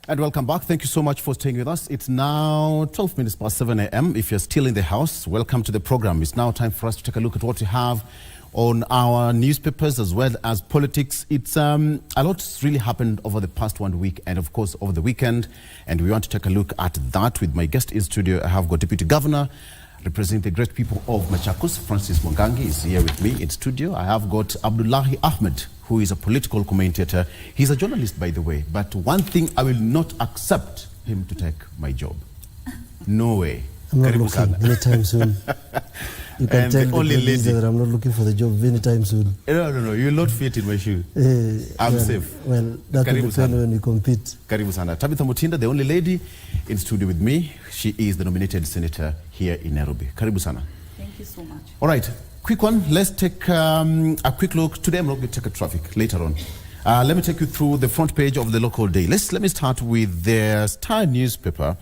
And welcome back. Thank you so much for staying with us. It's now 12 minutes past 7 a.m. If you're still in the house, welcome to the program. It's now time for us to take a look at what we have on our newspapers as well as politics. It's a lot's really happened over the past 1 week and of course over the weekend. And we want to take a look at that with my guest in studio. I have got Deputy Governor representing the great people of Machakos, Francis Mwangangi is here with me in studio. I have got Abdullahi Ahmed, who is a political commentator. He's a journalist, by the way, but one thing, I will not accept him to take my job. No way. I'm not looking anytime soon. You can tell the only lady that I'm not looking for the job anytime soon. No, you'll not fit in my shoe. I'm safe. Well, that will depend when we compete. Karibu sana. Tabitha Mutinda, the only lady in studio with me. She is the nominated senator here in Nairobi. Karibu sana. Thank you so much. All right. Quick one. Let's take a quick look. Today I'm not going to take a traffic later on. Let me take you through the front page of the local day. Let me start with the Star newspaper.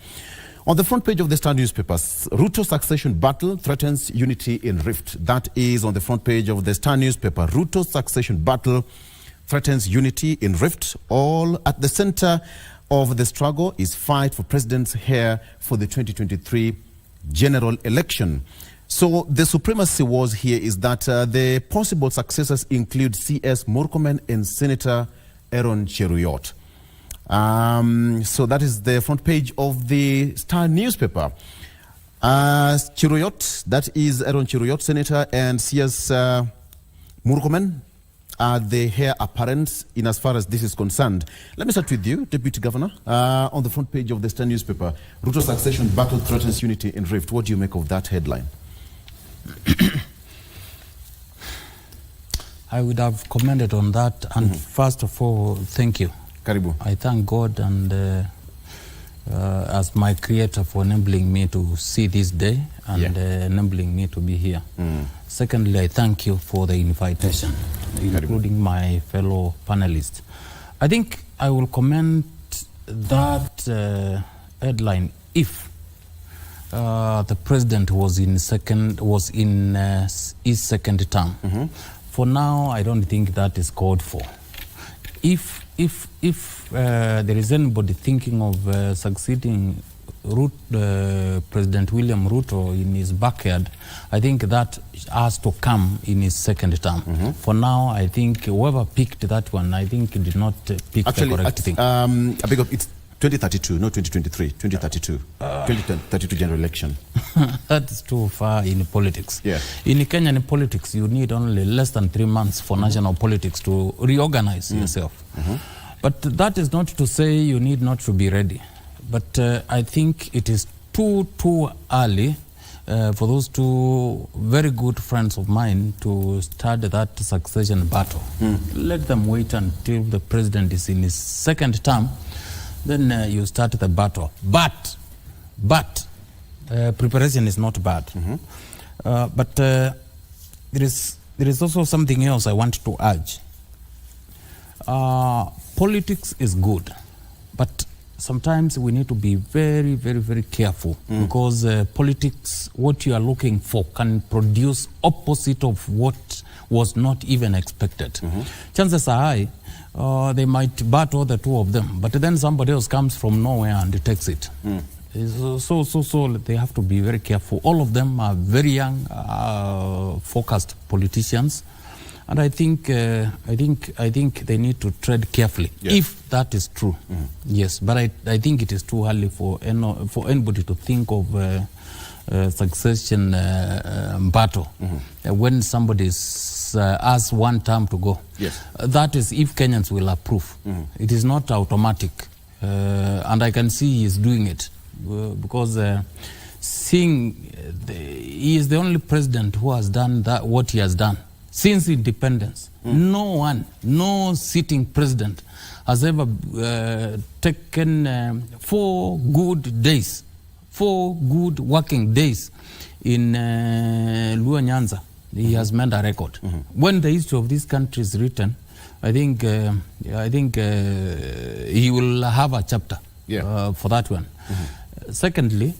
On the front page of the Star newspaper, Ruto succession battle threatens unity in rift. That is on the front page of the Star newspaper. Ruto succession battle threatens unity in rift. All at the center of the struggle is fight for president's heir for the 2023 general election. So the supremacy was here is that the possible successors include CS Murkomen and Senator Aaron Cheruyot. So that is the front page of the Star newspaper. Cheruyot, that is Aaron Cheruyot, Senator, and CS Murkomen are the heir apparent in as far as this is concerned. Let me start with you, Deputy Governor. On the front page of the Star newspaper, Ruto succession battle threatens unity in rift. What do you make of that headline? I would have commented on that, and first of all, thank you. Karibu. I thank God and as my creator for enabling me to see this day and enabling me to be here. Secondly, I thank you for the invitation, including my fellow panelists. I think I will comment that headline if the president was in his second term. For now, I don't think that is called for. If there is anybody thinking of succeeding President William Ruto in his backyard, I think that has to come in his second term. For now, I think whoever picked that one, I think did not pick the correct thing. It's 2032, not 2023, 2032. 2032 general election. That's too far in politics. Yeah. In Kenyan politics, you need only less than 3 months for national politics to reorganize yourself. But that is not to say you need not to be ready. But I think it is too early for those two very good friends of mine to start that succession battle. Let them wait until the president is in his second term. Then you start the battle. But preparation is not bad. But there is also something else I want to urge. Politics is good, but sometimes we need to be very, very, very careful because politics, what you are looking for, can produce opposite of what was not even expected. Chances are high they might battle the two of them, but then somebody else comes from nowhere and takes it. So they have to be very careful. All of them are very young, focused politicians. And I think they need to tread carefully, if that is true. Yes, but I think it is too early for anybody to think of succession battle when somebody has one term to go. Yes. That is if Kenyans will approve. It is not automatic, and I can see he is doing it because he is the only president who has done what he has done. Since independence, no sitting president has ever taken 4 good days, 4 good working days in Luo Nyanza. He has made a record. When the history of this country is written, I think he will have a chapter for that one. Secondly,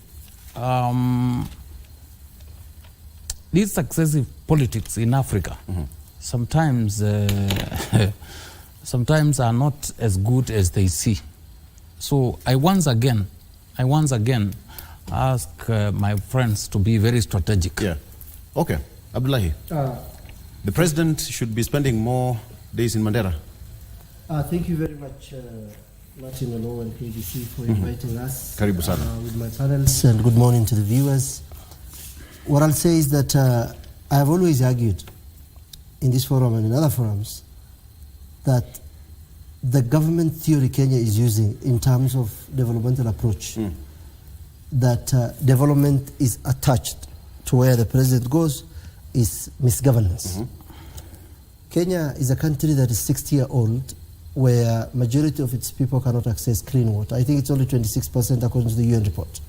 these successive politics in Africa sometimes are not as good as they see. So I once again ask my friends to be very strategic. Yeah. Okay. Abdullahi. The president should be spending more days in Mandera. Thank you very much, Martin Olo and KBC for inviting us Karibu sana. with my panels, and good morning to the viewers. What I'll say is that I have always argued in this forum and in other forums that the government theory Kenya is using in terms of developmental approach, that development is attached to where the president goes, is misgovernance. Kenya is a country that is 60-year-old, where majority of its people cannot access clean water. I think it's only 26% according to the UN report.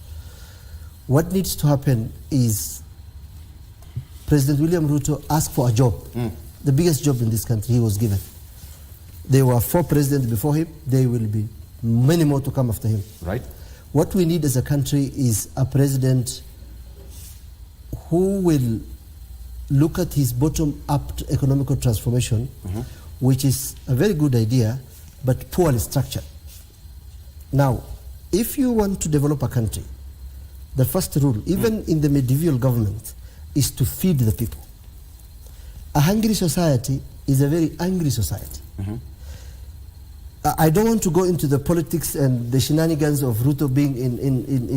What needs to happen is President William Ruto asked for a job, the biggest job in this country he was given. There were 4 presidents before him. There will be many more to come after him. Right. What we need as a country is a president who will look at his bottom-up economical transformation, which is a very good idea, but poorly structured. Now, if you want to develop a country, the first rule, even in the medieval government, is to feed the people. A hungry society is a very angry society. I don't want to go into the politics and the shenanigans of Ruto being in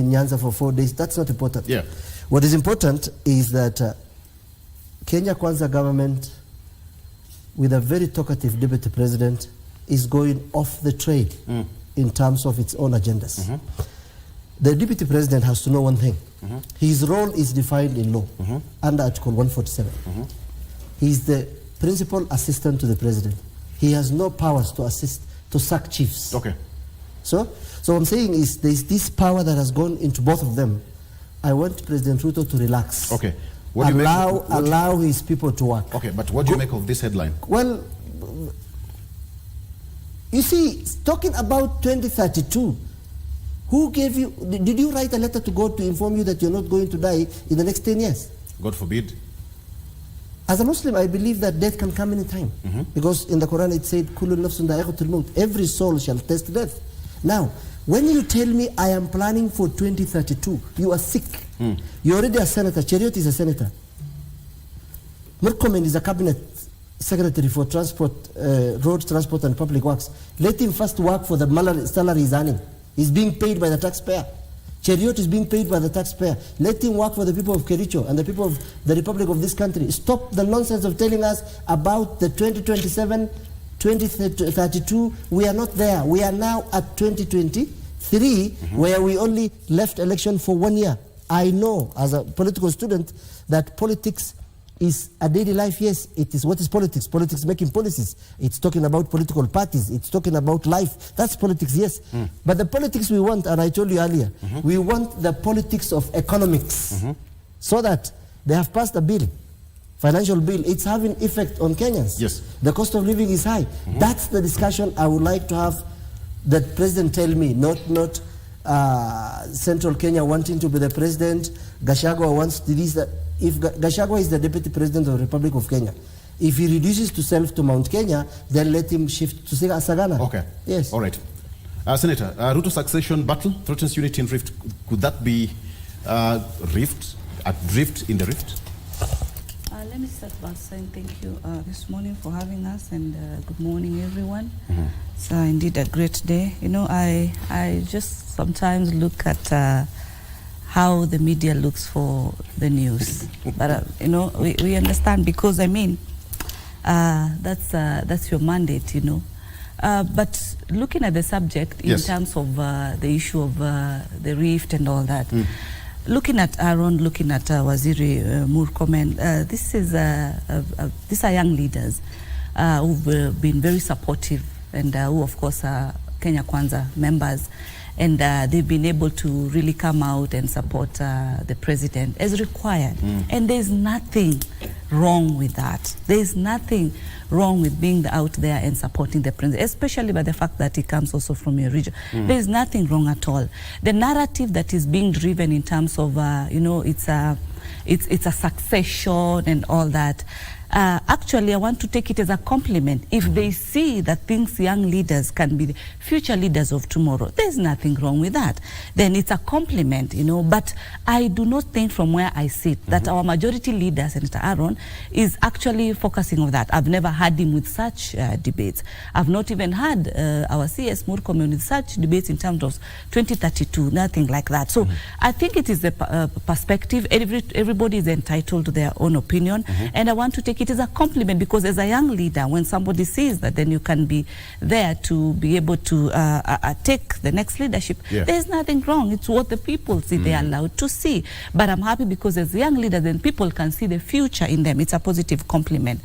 Nyanza for 4 days. That's not important. Yeah. What is important is that Kenya Kwanza government, with a very talkative deputy president, is going off the trade in terms of its own agendas. The deputy president has to know one thing. His role is defined in law under Article 147. He is the principal assistant to the president. He has no powers to assist, to sack chiefs. Okay. So what I'm saying is there is this power that has gone into both of them. I want President Ruto to relax. Okay. What do you allow his people to work. Okay, but what do you make of this headline? Well, you see, talking about 2032, who gave you, did you write a letter to God to inform you that you're not going to die in the next 10 years? God forbid. As a Muslim, I believe that death can come anytime. Because in the Quran it said, Kullu nafsun dha'iqatul maut, every soul shall taste death. Now, when you tell me I am planning for 2032, you are sick. You're already a senator. Cheriot is a senator. Murkomen is a cabinet secretary for transport, road transport and public works. Let him first work for the salary he's earning. He's being paid by the taxpayer. Cheriot is being paid by the taxpayer. Let him work for the people of Kericho and the people of the republic of this country. Stop the nonsense of telling us about the 2027, 2032. We are not there. We are now at 2023, where we only left election for 1 year. I know as a political student that politics is a daily life. Yes, it is. What is politics? Politics making policies. It's talking about political parties. It's talking about life. That's politics, yes. But the politics we want, and I told you earlier, we want the politics of economics, so that they have passed a bill, financial bill. It's having effect on Kenyans. Yes. The cost of living is high. That's the discussion I would like to have. That president tell me, not Central Kenya wanting to be the president. Gachagua wants to this. If Gachagua is the deputy president of the Republic of Kenya, if he reduces to Mount Kenya, then let him shift to Sagana. Okay. Yes. All right. Senator, Ruto succession battle threatens unity in rift. Could that be rift in the rift? Let me start by saying thank you this morning for having us, and good morning, everyone. It's indeed a great day. You know, I just sometimes look at how the media looks for the news. But, you know, we understand, because, I mean, that's your mandate, you know. But looking at the subject in terms of the issue of the rift and all that, looking at Aaron, looking at Waziri Murkomen, these are young leaders who've been very supportive, and who, of course, are Kenya Kwanza members. And they've been able to really come out and support the president as required. And there's nothing wrong with that. There's nothing wrong with being out there and supporting the president, especially by the fact that he comes also from your region. There's nothing wrong at all. The narrative that is being driven in terms of, you know, it's it's a succession and all that. Actually, I want to take it as a compliment. If they see that things young leaders can be the future leaders of tomorrow, there's nothing wrong with that. Then it's a compliment, you know. But I do not think from where I sit that our majority leader, Senator Aaron, is actually focusing on that. I've never had him with such debates. I've not even had our CS Murkomen with such debates in terms of 2032, nothing like that. So I think it is a perspective. Everybody is entitled to their own opinion. And I want to take it as a compliment, because as a young leader, when somebody sees that, then you can be there to be able to take the next leadership. There's nothing wrong. It's what the people see. They are allowed to see. But I'm happy because as young leaders, then people can see the future in them. It's a positive compliment.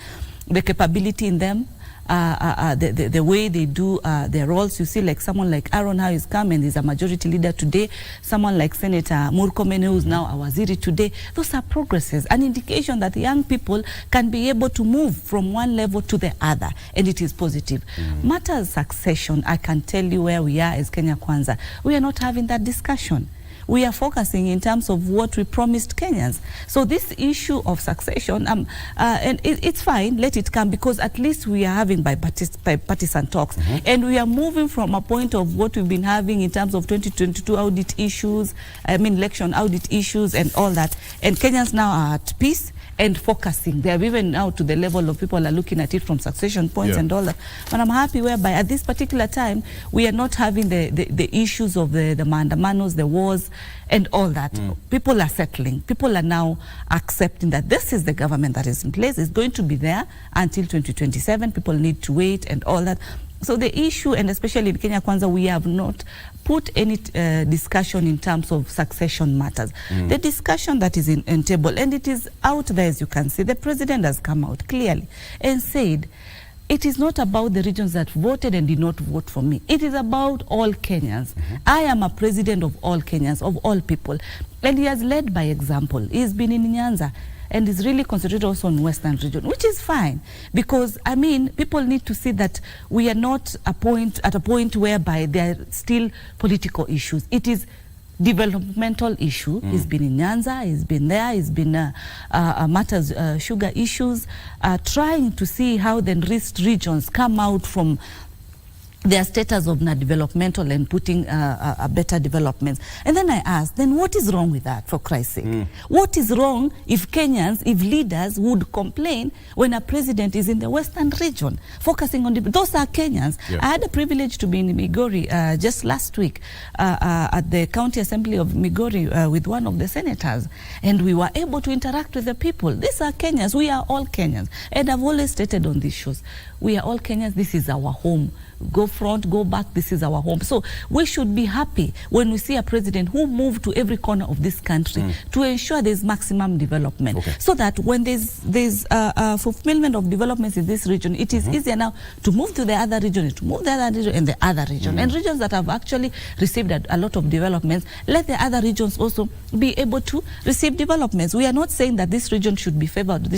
The capability in them, the way they do their roles. You see, like someone like Aaron, how he's come and he's a majority leader today. Someone like Senator Murkomen, who's now a waziri today. Those are progresses, an indication that young people can be able to move from one level to the other, and it is positive. Matters succession, I can tell you where we are as Kenya Kwanza. We are not having that discussion. We are focusing in terms of what we promised Kenyans. So this issue of succession, and it's fine, let it come, because at least we are having bipartisan talks. And we are moving from a point of what we've been having in terms of 2022 audit issues, election audit issues and all that. And Kenyans now are at peace and focusing. They are even now to the level of people are looking at it from succession points and all that. But I'm happy whereby at this particular time, we are not having the issues of the maandamanos, the wars, and all that. People are settling. People are now accepting that this is the government that is in place. It's going to be there until 2027. People need to wait and all that. So the issue, and especially in Kenya Kwanza, we have not put any discussion in terms of succession matters. The discussion that is in table, and it is out there, as you can see, the president has come out clearly and said, it is not about the regions that voted and did not vote for me. It is about all Kenyans. I am a president of all Kenyans, of all people. And he has led by example. He's been in Nyanza and is really concentrated also on Western region, which is fine. Because, I mean, people need to see that we are not at a point whereby there are still political issues. It is developmental issue. He's been in Nyanza, he's been there, he's been matters, sugar issues, trying to see how the enriched regions come out from their status of not developmental and putting a better development. And then I asked, then what is wrong with that, for Christ's sake? What is wrong if Kenyans, if leaders would complain when a president is in the Western region, focusing on those are Kenyans. I had the privilege to be in Migori just last week at the County Assembly of Migori with one of the senators, and we were able to interact with the people. These are Kenyans. We are all Kenyans. And I've always stated on these shows, we are all Kenyans. This is our home. Go front, go back, this is our home. So we should be happy when we see a president who moved to every corner of this country to ensure there's maximum development. So that when there's fulfillment of developments in this region, it is easier now to move to the other region, to move the other region and the other region. And regions that have actually received a lot of developments, let the other regions also be able to receive developments. We are not saying that this region should be favored.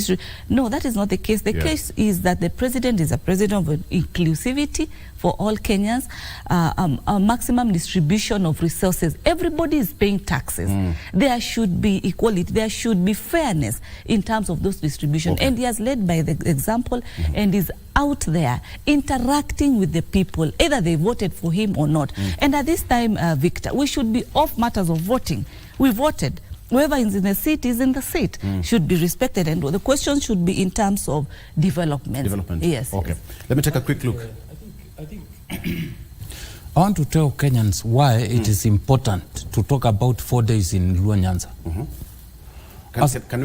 No, that is not the case. The case is that the president is a president of inclusivity for all Kenyans, a maximum distribution of resources. Everybody is paying taxes. There should be equality. There should be fairness in terms of those distribution. And he has led by the example and is out there interacting with the people, either they voted for him or not. And at this time, Victor, we should be off matters of voting. We voted. Whoever is in the seat is in the seat, should be respected. And the question should be in terms of development. Yes. Okay. Yes. Let me take a quick look. I think I want to tell Kenyans why it is important to talk about 4 days in Luo Nyanza. Can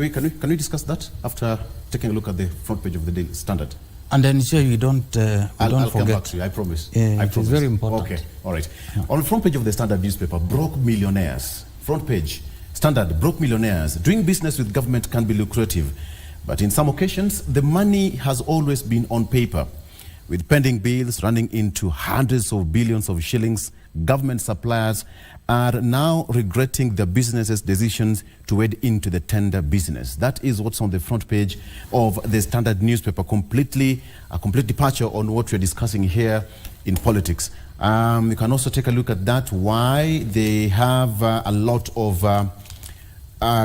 we discuss that after taking a look at the front page of the Daily Standard? And then sure you don't I'll forget. come back to you, I promise. I promise. It's very important. Okay, all right. On the front page of the Standard newspaper, broke millionaires. Front page, Standard, broke millionaires. Doing business with government can be lucrative, but in some occasions, the money has always been on paper. With pending bills running into hundreds of billions of shillings, government suppliers are now regretting the business's decisions to wade into the tender business. That is what's on the front page of the Standard newspaper. A complete departure on what we're discussing here in politics. You can also take a look at that, why they have a lot of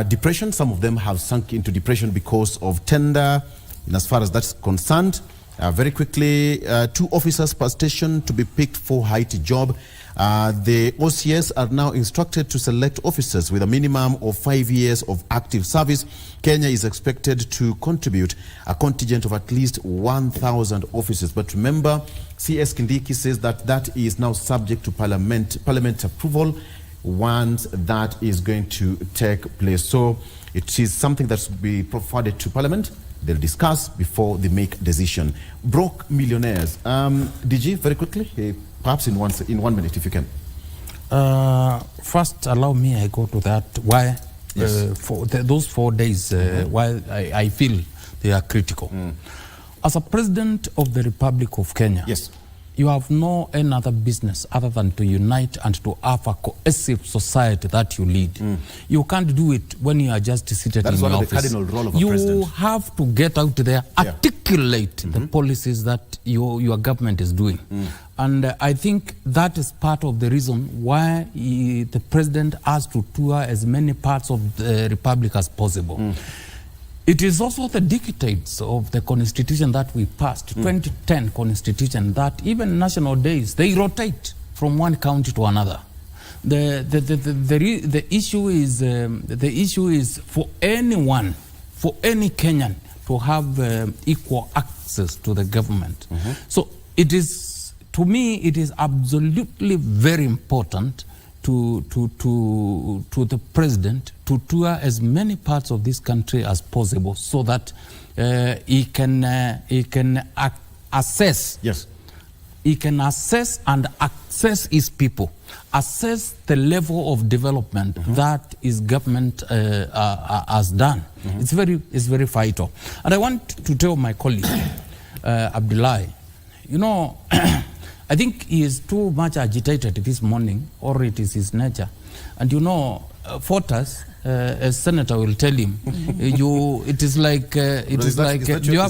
depression. Some of them have sunk into depression because of tender. And as far as that's concerned, very quickly, 2 officers per station to be picked for height job. The OCS are now instructed to select officers with a minimum of 5 years of active service. Kenya is expected to contribute a contingent of at least 1,000 officers. But remember, CS Kindiki says that that is now subject to parliament approval once that is going to take place. So it is something that will be forwarded to Parliament. They'll discuss before they make a decision. Broke millionaires. DG, very quickly, perhaps in 1 minute, if you can. First, allow me, I go to that. Why? Yes. For those 4 days, why I feel they are critical. As a president of the Republic of Kenya, yes, you have no any other business other than to unite and to have a cohesive society that you lead. You can't do it when you are just seated in your office. That is one of the cardinal role of a president. You have to get out there, articulate the policies that your government is doing. And I think that is part of the reason why the president has to tour as many parts of the Republic as possible. It is also the dictates of the constitution that we passed, 2010 constitution, that even national days, they rotate from one county to another. The issue is for anyone, for any Kenyan to have equal access to the government. So it is, to me, it is absolutely very important to the president to tour as many parts of this country as possible, so that he can assess. Yes. He can assess and access his people, assess the level of development that his government has done. It's very vital. And I want to tell my colleague, Abdullahi, you know, I think he is too much agitated this morning, or it is his nature. And you know, Fortas, as senator will tell him, it is like you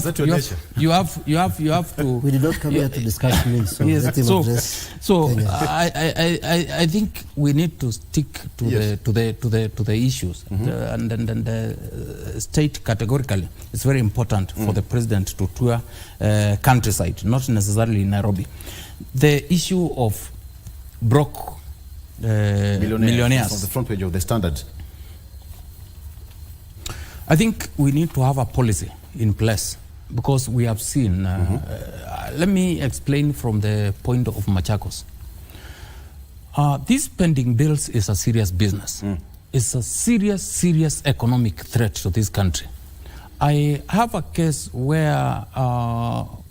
have to. We did not come here to discuss me, so yes, let him address. So I think we need to stick to the issues, and the state categorically. It's very important for the president to tour countryside, not necessarily Nairobi. The issue of broke millionaires on the front page of the Standard. I think we need to have a policy in place, because we have seen, let me explain from the point of Machakos. These pending bills is a serious business. It's a serious economic threat to this country. I have a case where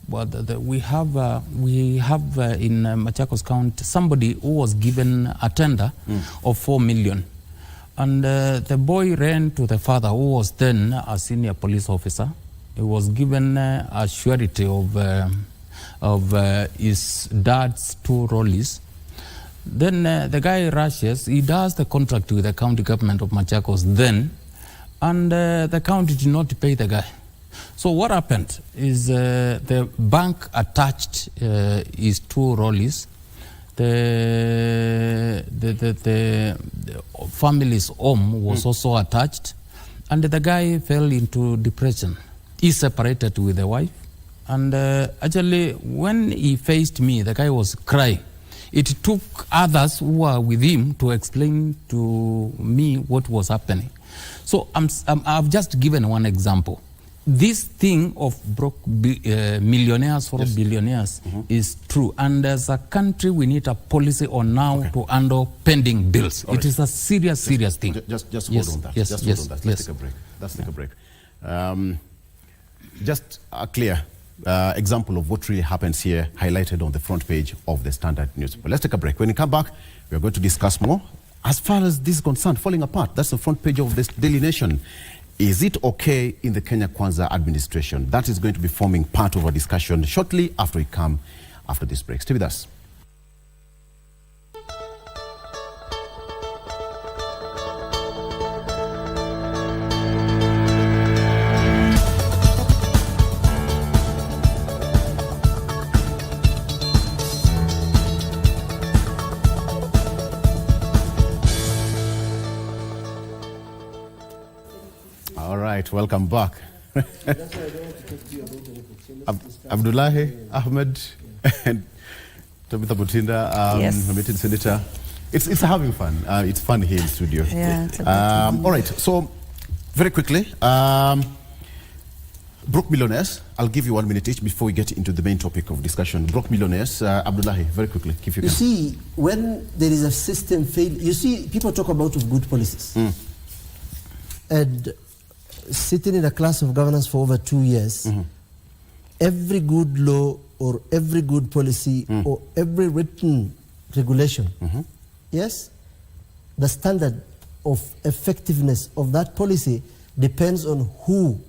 we have in Machakos County somebody who was given a tender of 4 million. And the boy ran to the father, who was then a senior police officer. He was given a surety of his dad's 2 rollies. Then the guy rushes, he does the contract with the county government of Machakos then, and the county did not pay the guy. So what happened is the bank attached his 2 rollies. The family's home was also attached, and the guy fell into depression. He separated with the wife, and actually when he faced me, the guy was crying. It took others who were with him to explain to me what was happening. So I've just given one example. This thing of broke millionaires or billionaires is true. And as a country, we need a policy on now to handle pending bills. It is a serious thing. Just hold on that. Just hold on that. Let's take a break. Let's take a break. Just a clear example of what really happens here, highlighted on the front page of the Standard newspaper. Let's take a break. When we come back, we are going to discuss more. As far as this is concerned, falling apart, that's the front page of this Daily Nation. Is it okay in the Kenya Kwanza administration? That is going to be forming part of our discussion shortly after we come after this break. Stay with us. right, welcome back. Abdullahi, Ahmed, and Tabitha Butinda, Yes. Meeting Senator. It's having fun. It's fun here in studio. Yeah, it's all right, so very quickly, broke millionaires. I'll give you 1 minute each before we get into the main topic of discussion. Broke millionaires, Abdullahi, very quickly, if you can. You see, when there is a system fail, you see, people talk about good policies. And sitting in a class of governance for over 2 years, every good law or every good policy or every written regulation, yes, the standard of effectiveness of that policy depends on who,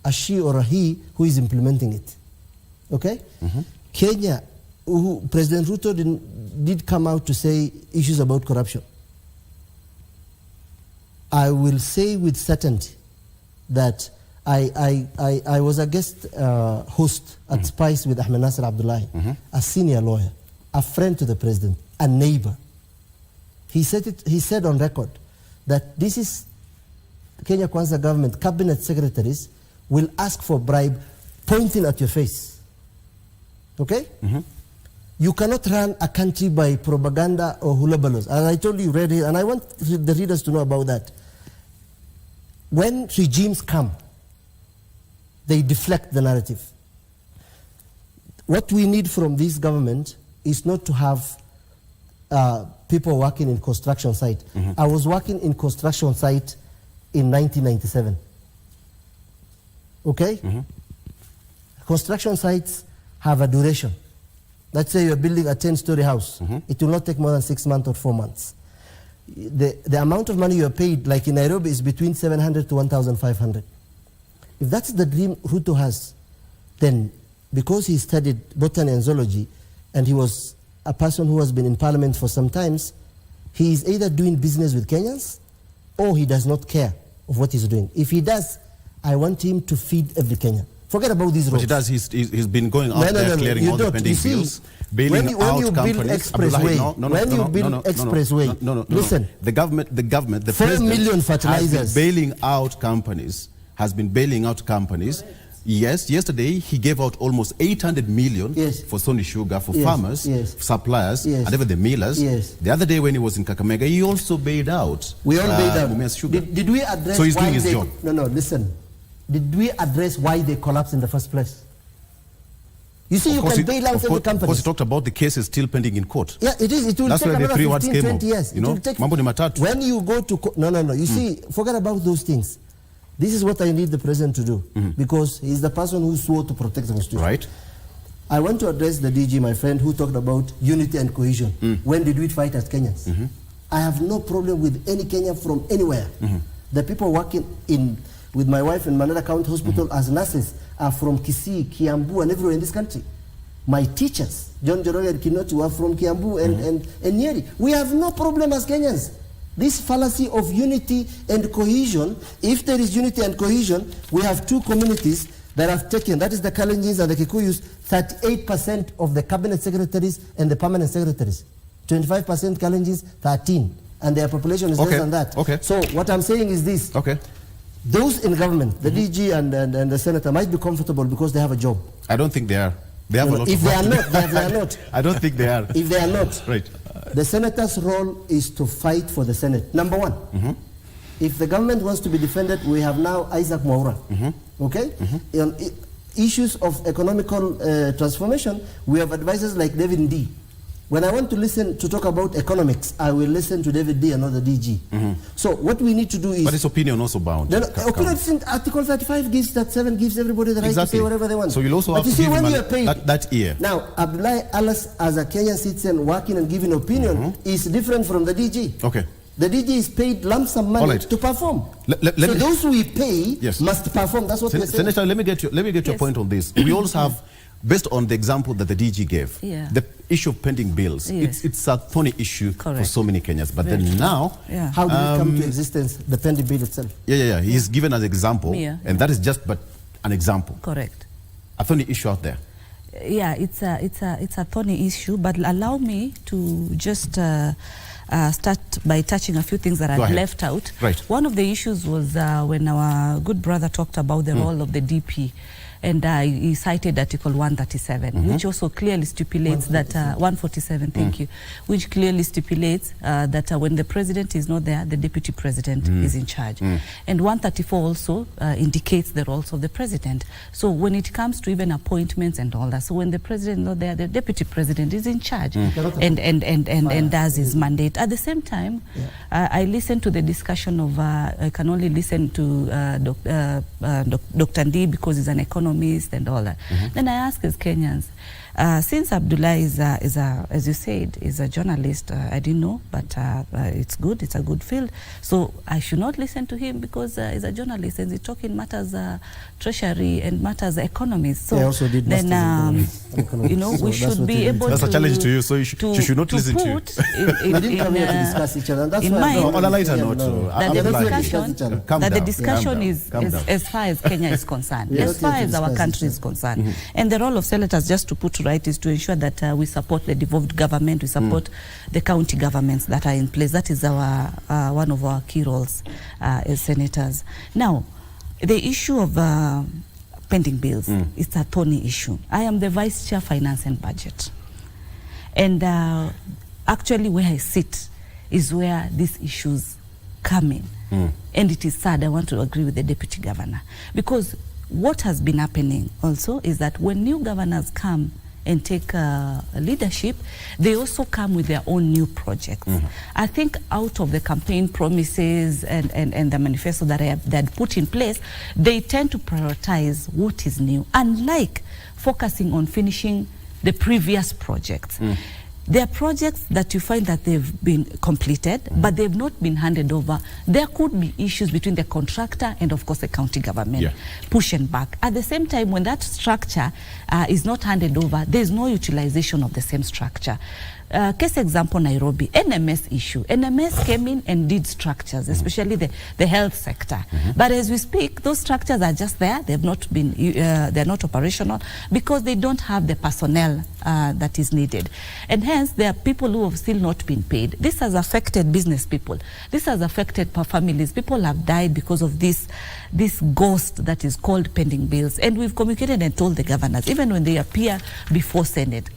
a she or a he, who is implementing it. Okay? Kenya, President Ruto did come out to say issues about corruption. I will say with certainty that I was a guest host at Spice with Ahmed Nasser Abdullahi, a senior lawyer, a friend to the president, a neighbor. He said on record that this is Kenya Kwanza government, cabinet secretaries will ask for bribe pointing at your face. Okay? You cannot run a country by propaganda or hula balloons. And I told you, and I want the readers to know about that. When regimes come, they deflect the narrative. What we need from this government is not to have people working in construction site. I was working in construction site in 1997. Okay? Construction sites have a duration. Let's say you're building a 10-story house. It will not take more than 6 months or 4 months. The amount of money you're paid, like in Nairobi, is between 700 to 1,500. If that's the dream Ruto has, then because he studied botany and zoology, and he was a person who has been in parliament for some times, he is either doing business with Kenyans or he does not care of what he's doing. If he does, I want him to feed every Kenyan. Forget about these roads. But he does. He's been going out there clearing all the pending bills, bailing out companies. When you build expressway, listen. The government, the 4 president million fertilizers. has been bailing out companies. Yes, yesterday he gave out almost 800 million for Sony Sugar, for farmers, suppliers, and even the millers. The other day when he was in Kakamega, he also bailed out. We all bailed out. Mumias Sugar. Did we address so he's why doing his they, job. No, listen. Did we address why they collapsed in the first place? You see, you can bail out every company. Of course, he talked about the cases still pending in court. Yeah, it is. It will That's take where the another 3 words 15, came 20 up. years. You know, mambo ni matatu. When you go to court, no. You see, forget about those things. This is what I need the president to do, because he's the person who swore to protect the constitution. Right. I want to address the DG, my friend, who talked about unity and cohesion. When did we fight as Kenyans? I have no problem with any Kenyan from anywhere. The people working with my wife in Manada County Hospital as nurses are from Kisii, Kiambu, and everywhere in this country. My teachers, John Joroge and Kinoti, were from Kiambu and Nyeri. We have no problem as Kenyans. This fallacy of unity and cohesion, if there is unity and cohesion, we have 2 communities that have taken, that is the Kalenjins and the Kikuyus, 38% of the cabinet secretaries and the permanent secretaries. 25% Kalenjins, 13%. And their population is less than that. So what I'm saying is this. Those in government, the DG and the senator, might be comfortable because they have a job. I don't think they are. They have a lot if of they are not, they are not. I don't think they are. If they are not, right. The senator's role is to fight for the Senate. Number 1, if the government wants to be defended, we have now Isaac Mwaura. Okay? On issues of economical transformation, we have advisors like David Ndii. When I want to talk about economics, I will listen to David D and not the DG. So what we need to do is... But his opinion also bound. Opinion in Article 35 gives everybody the right to say whatever they want. So you'll also have to give him that ear. Now, Abdullahi Alas, as a Kenyan citizen working and giving opinion, is different from the DG. Okay. The DG is paid lump sum money to perform. So those we pay must perform. That's what we're saying. Senator, let me get your point on this. We also have... Based on the example that the DG gave, the issue of pending bills, it's a thorny issue for so many Kenyans. But then now... How did it come to existence, the pending bill itself? He's given as an example, and that is just but an example. Correct. A thorny issue out there. Yeah, it's a thorny issue, but allow me to just start by touching a few things that Go I've ahead. left out. Right. One of the issues was when our good brother talked about the role of the DP, and he cited Article 137, which also clearly stipulates that 147, thank you, which clearly stipulates that when the president is not there, the deputy president is in charge. And 134 also indicates the roles of the president. So when it comes to even appointments and all that, so when the president is not there, the deputy president is in charge and does his mandate. At the same time, I listened to the discussion of, I can only listen to Dr. Ndi because he's an economist and all that. Then I ask as Kenyans, since Abdullah is as you said, is a journalist, I didn't know, but it's good, it's a good field. So I should not listen to him because he's a journalist and he's talking matters treasury and matters economies. So I also did then, economics. you know, So we that's should what be it able That's to... a challenge to you, so you should not listen to you. We didn't come here to discuss each other. That's in why mind- No, on a lighter Yeah, note, no. that the Abdullah, discussion, Calm that the down, discussion calm down, is calm down. as far as Kenya is concerned, We are as not far here to as our discuss country each is concerned. And the role of senators, just to put right, is to ensure that we support the devolved government, we support the county governments that are in place. That is our one of our key roles as senators. Now, the issue of pending bills, it's a thorny issue. I am the Vice Chair Finance and Budget. And actually where I sit is where these issues come in. And it is sad, I want to agree with the Deputy Governor. Because what has been happening also is that when new governors come and take leadership, they also come with their own new projects. I think out of the campaign promises and the manifesto that they had put in place, they tend to prioritize what is new, unlike focusing on finishing the previous projects. There are projects that you find that they've been completed, but they've not been handed over. There could be issues between the contractor and, of course, the county government, push and back. At the same time, when that structure is not handed over, there's no utilization of the same structure. Case example, Nairobi, NMS issue. NMS came in and did structures, especially the health sector. But as we speak, those structures are just there. They've not been, they're not operational because they don't have the personnel that is needed. And hence, there are people who have still not been paid. This has affected business people. This has affected families. People have died because of this ghost that is called pending bills. And we've communicated and told the governors, even when they appear before Senate,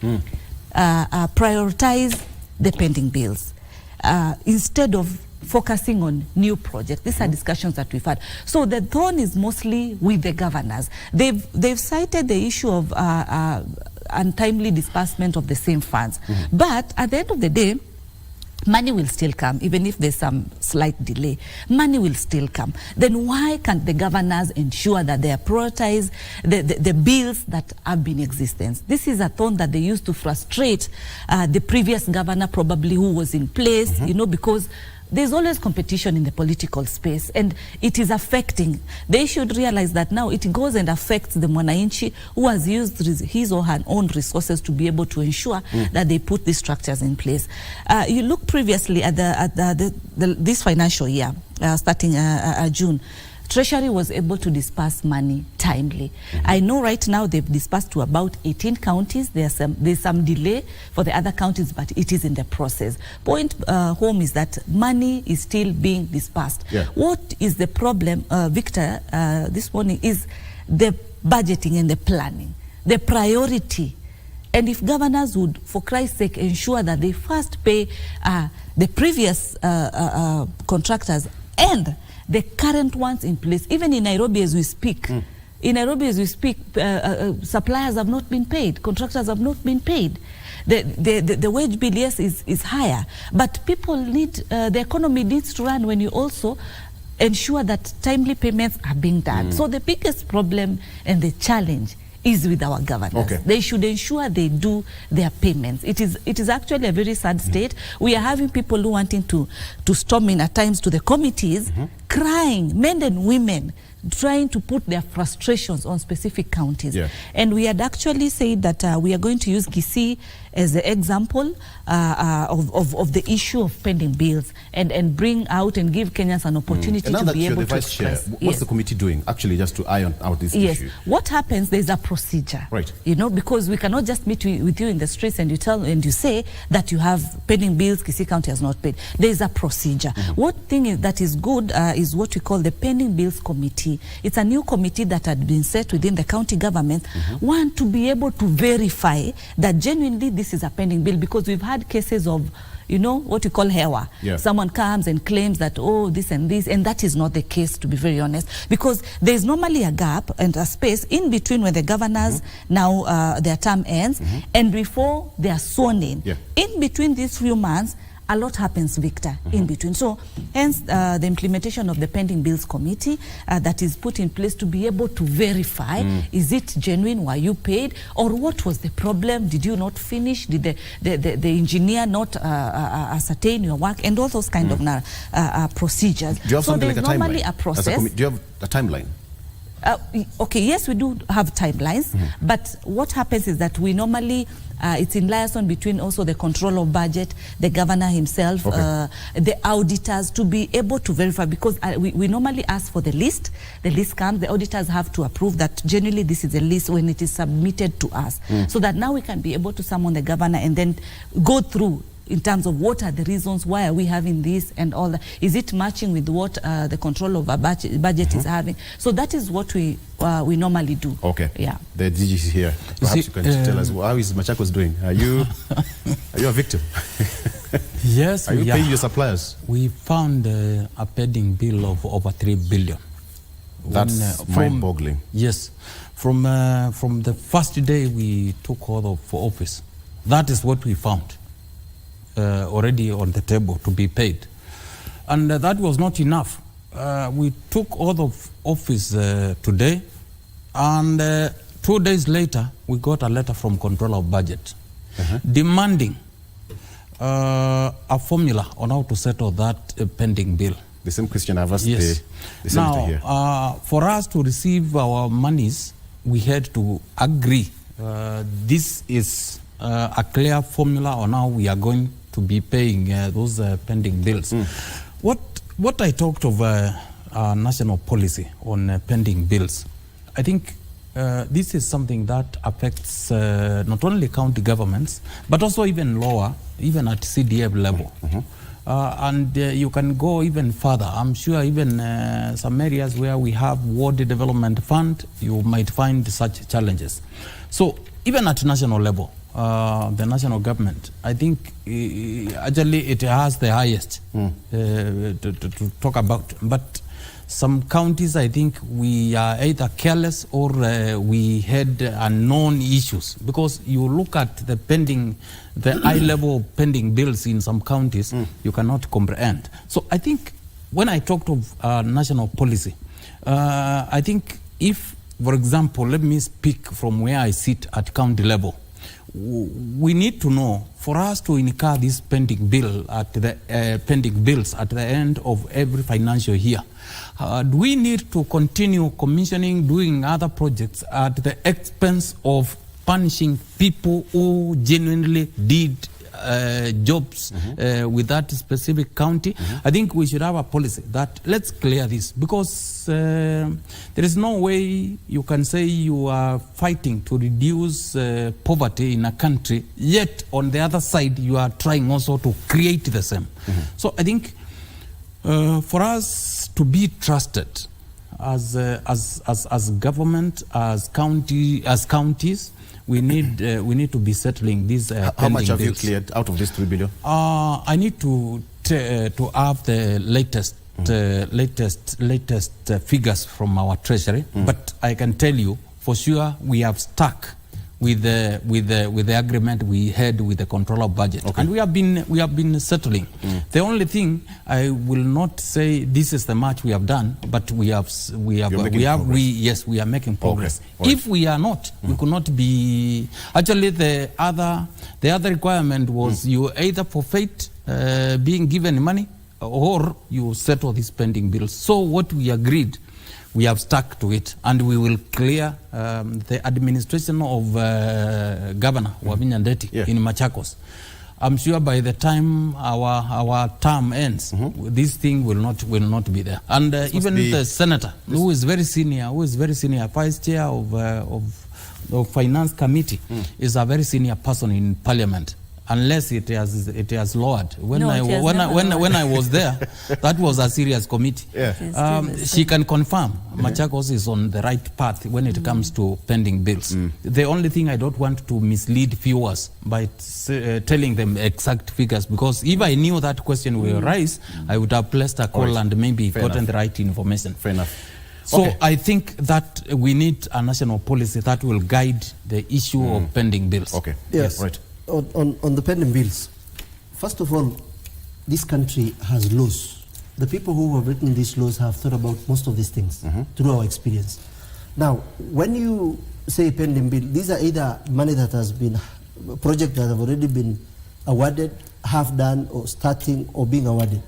prioritize the pending bills instead of focusing on new projects. These are discussions that we've had. So the thorn is mostly with the governors. They've cited the issue of untimely disbursement of the same funds. But at the end of the day, money will still come, even if there's some slight delay. Money will still come. Then why can't the governors ensure that they prioritize the bills that have been in existence? This is a thorn that they used to frustrate the previous governor, probably, who was in place, you know, because there's always competition in the political space, and it is affecting. They should realize that now it goes and affects the mwananchi who has used his or her own resources to be able to ensure that they put these structures in place. You look previously at this financial year, starting June, Treasury was able to disperse money timely. I know right now they've dispersed to about 18 counties. There's some delay for the other counties, but it is in the process. Point home is that money is still being dispersed. What is the problem, Victor, this morning, is the budgeting and the planning, the priority. And if governors would, for Christ's sake, ensure that they first pay the previous contractors and the current ones in place, even in Nairobi as we speak. In Nairobi as we speak, suppliers have not been paid, contractors have not been paid. The wage bill, yes, is higher, but people need, the economy needs to run when you also ensure that timely payments are being done. So the biggest problem and the challenge is with our governors. They should ensure they do their payments. It is actually a very sad state. We are having people who wanting to storm in at times to the committees, crying, men and women, trying to put their frustrations on specific counties. Yeah. And we had actually said that we are going to use Kisii as the example of the issue of pending bills and bring out and give Kenyans an opportunity to be able to express. What's the committee doing actually just to iron out this issue? What happens, there's a procedure. Right. You know, because we cannot just meet with you in the streets and you say that you have pending bills, Kisii County has not paid. There's a procedure. One thing that is good is what we call the Pending Bills Committee. It's a new committee that had been set within the county government. One, to be able to verify that genuinely this is a pending bill, because we've had cases of, you know, what you call hewa. Yeah. Someone comes and claims that, oh, this and this, and that is not the case, to be very honest, because there's normally a gap and a space in between when the governors now their term ends and before they are sworn in. Yeah. In between these few months, a lot happens, Victor, in between. So hence the implementation of the Pending Bills Committee that is put in place to be able to verify, is it genuine, were you paid, or what was the problem, did you not finish, did the engineer not ascertain your work, and all those kind of procedures. Do you have something like a normally timeline? A process. Do you have a timeline? Okay, yes, we do have timelines, but what happens is that we normally, it's in liaison between also the control of budget, the governor himself, the auditors, to be able to verify, because we normally ask for the list. The list comes, the auditors have to approve that generally this is a list when it is submitted to us, so that now we can be able to summon the governor and then go through in terms of what are the reasons, why are we having this and all that. Is it matching with what the control of our budget is having? So that is what we normally do. Okay. Yeah. The DG is here. Perhaps you can tell us, how is Machakos doing? Are you a victim? Yes. Are you paying your suppliers? We found a pending bill of over 3 billion. That's mind-boggling. Yes. From the first day we took hold of office, that is what we found. Already on the table to be paid, and that was not enough. We took hold of office today, and 2 days later we got a letter from control of budget demanding a formula on how to settle that pending bill. The same question I've asked the now here. For us to receive our monies, we had to agree this is a clear formula on how we are going to be paying those pending bills. What I talked of national policy on pending bills, I think this is something that affects not only county governments, but also even lower, even at CDF level. And you can go even further. I'm sure even some areas where we have ward development fund, you might find such challenges. So even at national level, the national government, I think actually it has the highest to talk about. But some counties, I think we are either careless or we had unknown issues, because you look at the high level pending bills in some counties, you cannot comprehend. So I think when I talked of national policy, I think if, for example, let me speak from where I sit at county level. We need to know, for us to incur this pending bill at the pending bills at the end of every financial year, do we need to continue commissioning, doing other projects at the expense of punishing people who genuinely did jobs with that specific county? I think we should have a policy that let's clear this, because there is no way you can say you are fighting to reduce poverty in a country, yet on the other side you are trying also to create the same. So I think for us to be trusted as government, as counties, we need to be settling these How much have bills. you cleared out of this 3 billion? I need to have the latest figures from our treasury, but I can tell you for sure we have stuck with the agreement we had with the control of budget, and we have been settling. The only thing I will not say this is the much we have done, but we are making progress. Okay. If we are not, we could not be. Actually, the other requirement was you either forfeit being given money or you settle these pending bills. So what we agreed we have stuck to it, and we will clear the administration of Governor Wavinya Ndeti in Machakos. I'm sure by the time our term ends, this thing will not be there. And even the senator, who is very senior, vice chair of finance committee, is a very senior person in parliament. Unless it has lowered. When I was there, that was a serious committee. She can confirm Machakos is on the right path when it comes to pending bills. The only thing I don't want to mislead viewers by telling them exact figures, because if I knew that question will arise, I would have placed a call and maybe gotten the right information. Fair enough. So I think that we need a national policy that will guide the issue of pending bills. Okay. Yes. Right. On the pending bills, first of all, this country has laws. The people who have written these laws have thought about most of these things through our experience. Now, when you say pending bill, these are either money that has been, projects that have already been awarded, half done, or starting, or being awarded.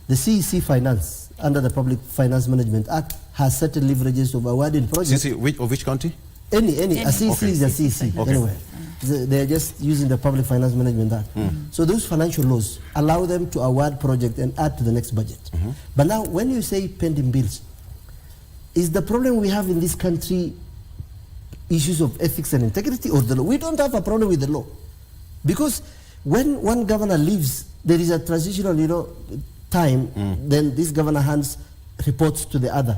The CEC Finance, under the Public Finance Management Act, has certain leverages of awarding projects. CEC of which county? Any. A CEC is a CEC, anyway. They're just using the Public Finance Management Act. So those financial laws allow them to award project and add to the next budget. But now, when you say pending bills, is the problem we have in this country issues of ethics and integrity, or the law? We don't have a problem with the law. Because when one governor leaves, there is a transitional, time, then this governor hands reports to the other.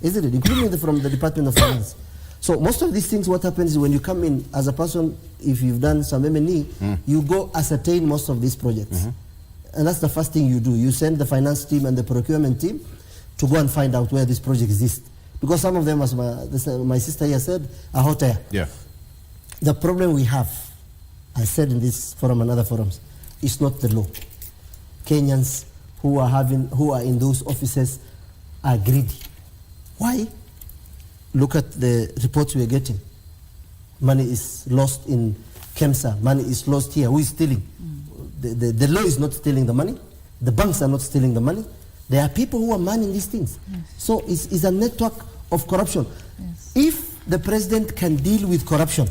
Isn't it? Including from the Department of Finance. So most of these things, what happens is when you come in as a person, if you've done some M&E, you go ascertain most of these projects. And that's the first thing you do. You send the finance team and the procurement team to go and find out where this project exists. Because some of them, as my sister here said, are hot air. Yeah. The problem we have, I said in this forum and other forums, is not the law. Kenyans who are in those offices are greedy. Why? Look at the reports we are getting. Money is lost in KEMSA. Money is lost here. Who is stealing? The law is not stealing the money. The banks are not stealing the money. There are people who are manning these things. So it's a network of corruption. If the president can deal with corruption,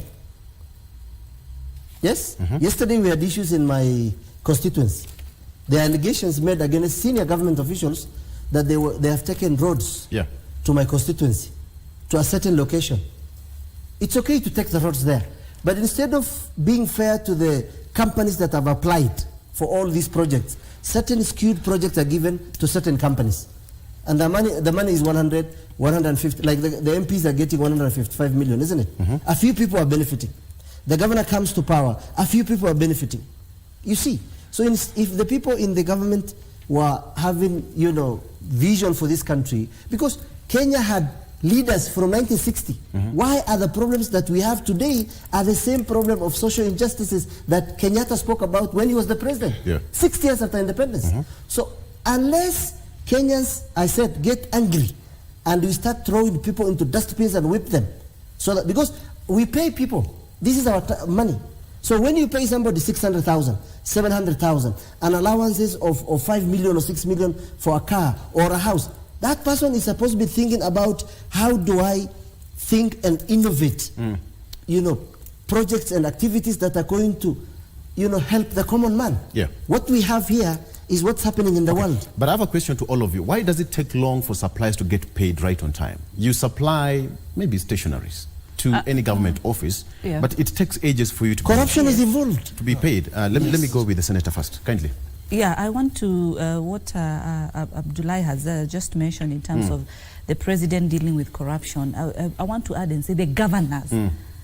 yes? Yesterday we had issues in my constituency. There are allegations made against senior government officials that they have taken roads to my constituency, to a certain location. It's okay to take the roads there, but instead of being fair to the companies that have applied for all these projects, certain skewed projects are given to certain companies. And the money is 100, 150, like the MPs are getting 155 million, isn't it? A few people are benefiting. The governor comes to power, a few people are benefiting. You see, so if the people in the government were having, vision for this country, because Kenya had leaders from 1960. Why are the problems that we have today are the same problem of social injustices that Kenyatta spoke about when he was the president, 60 years after independence? So unless Kenyans, I said, get angry and we start throwing people into dustbins and whip them, so that, because we pay people, this is our money. So when you pay somebody 600,000, 700,000, and allowances of 5 million or 6 million for a car or a house, that person is supposed to be thinking about how do I think and innovate, projects and activities that are going to, help the common man. What we have here is what's happening in the world. But I have a question to all of you. Why does it take long for suppliers to get paid right on time? You supply maybe stationaries to any government office, but it takes ages for you to corruption is involved to be paid. Let me go with the senator first, kindly. Yeah, I want to, what Abdullahi has just mentioned in terms of the president dealing with corruption, I want to add and say the governors.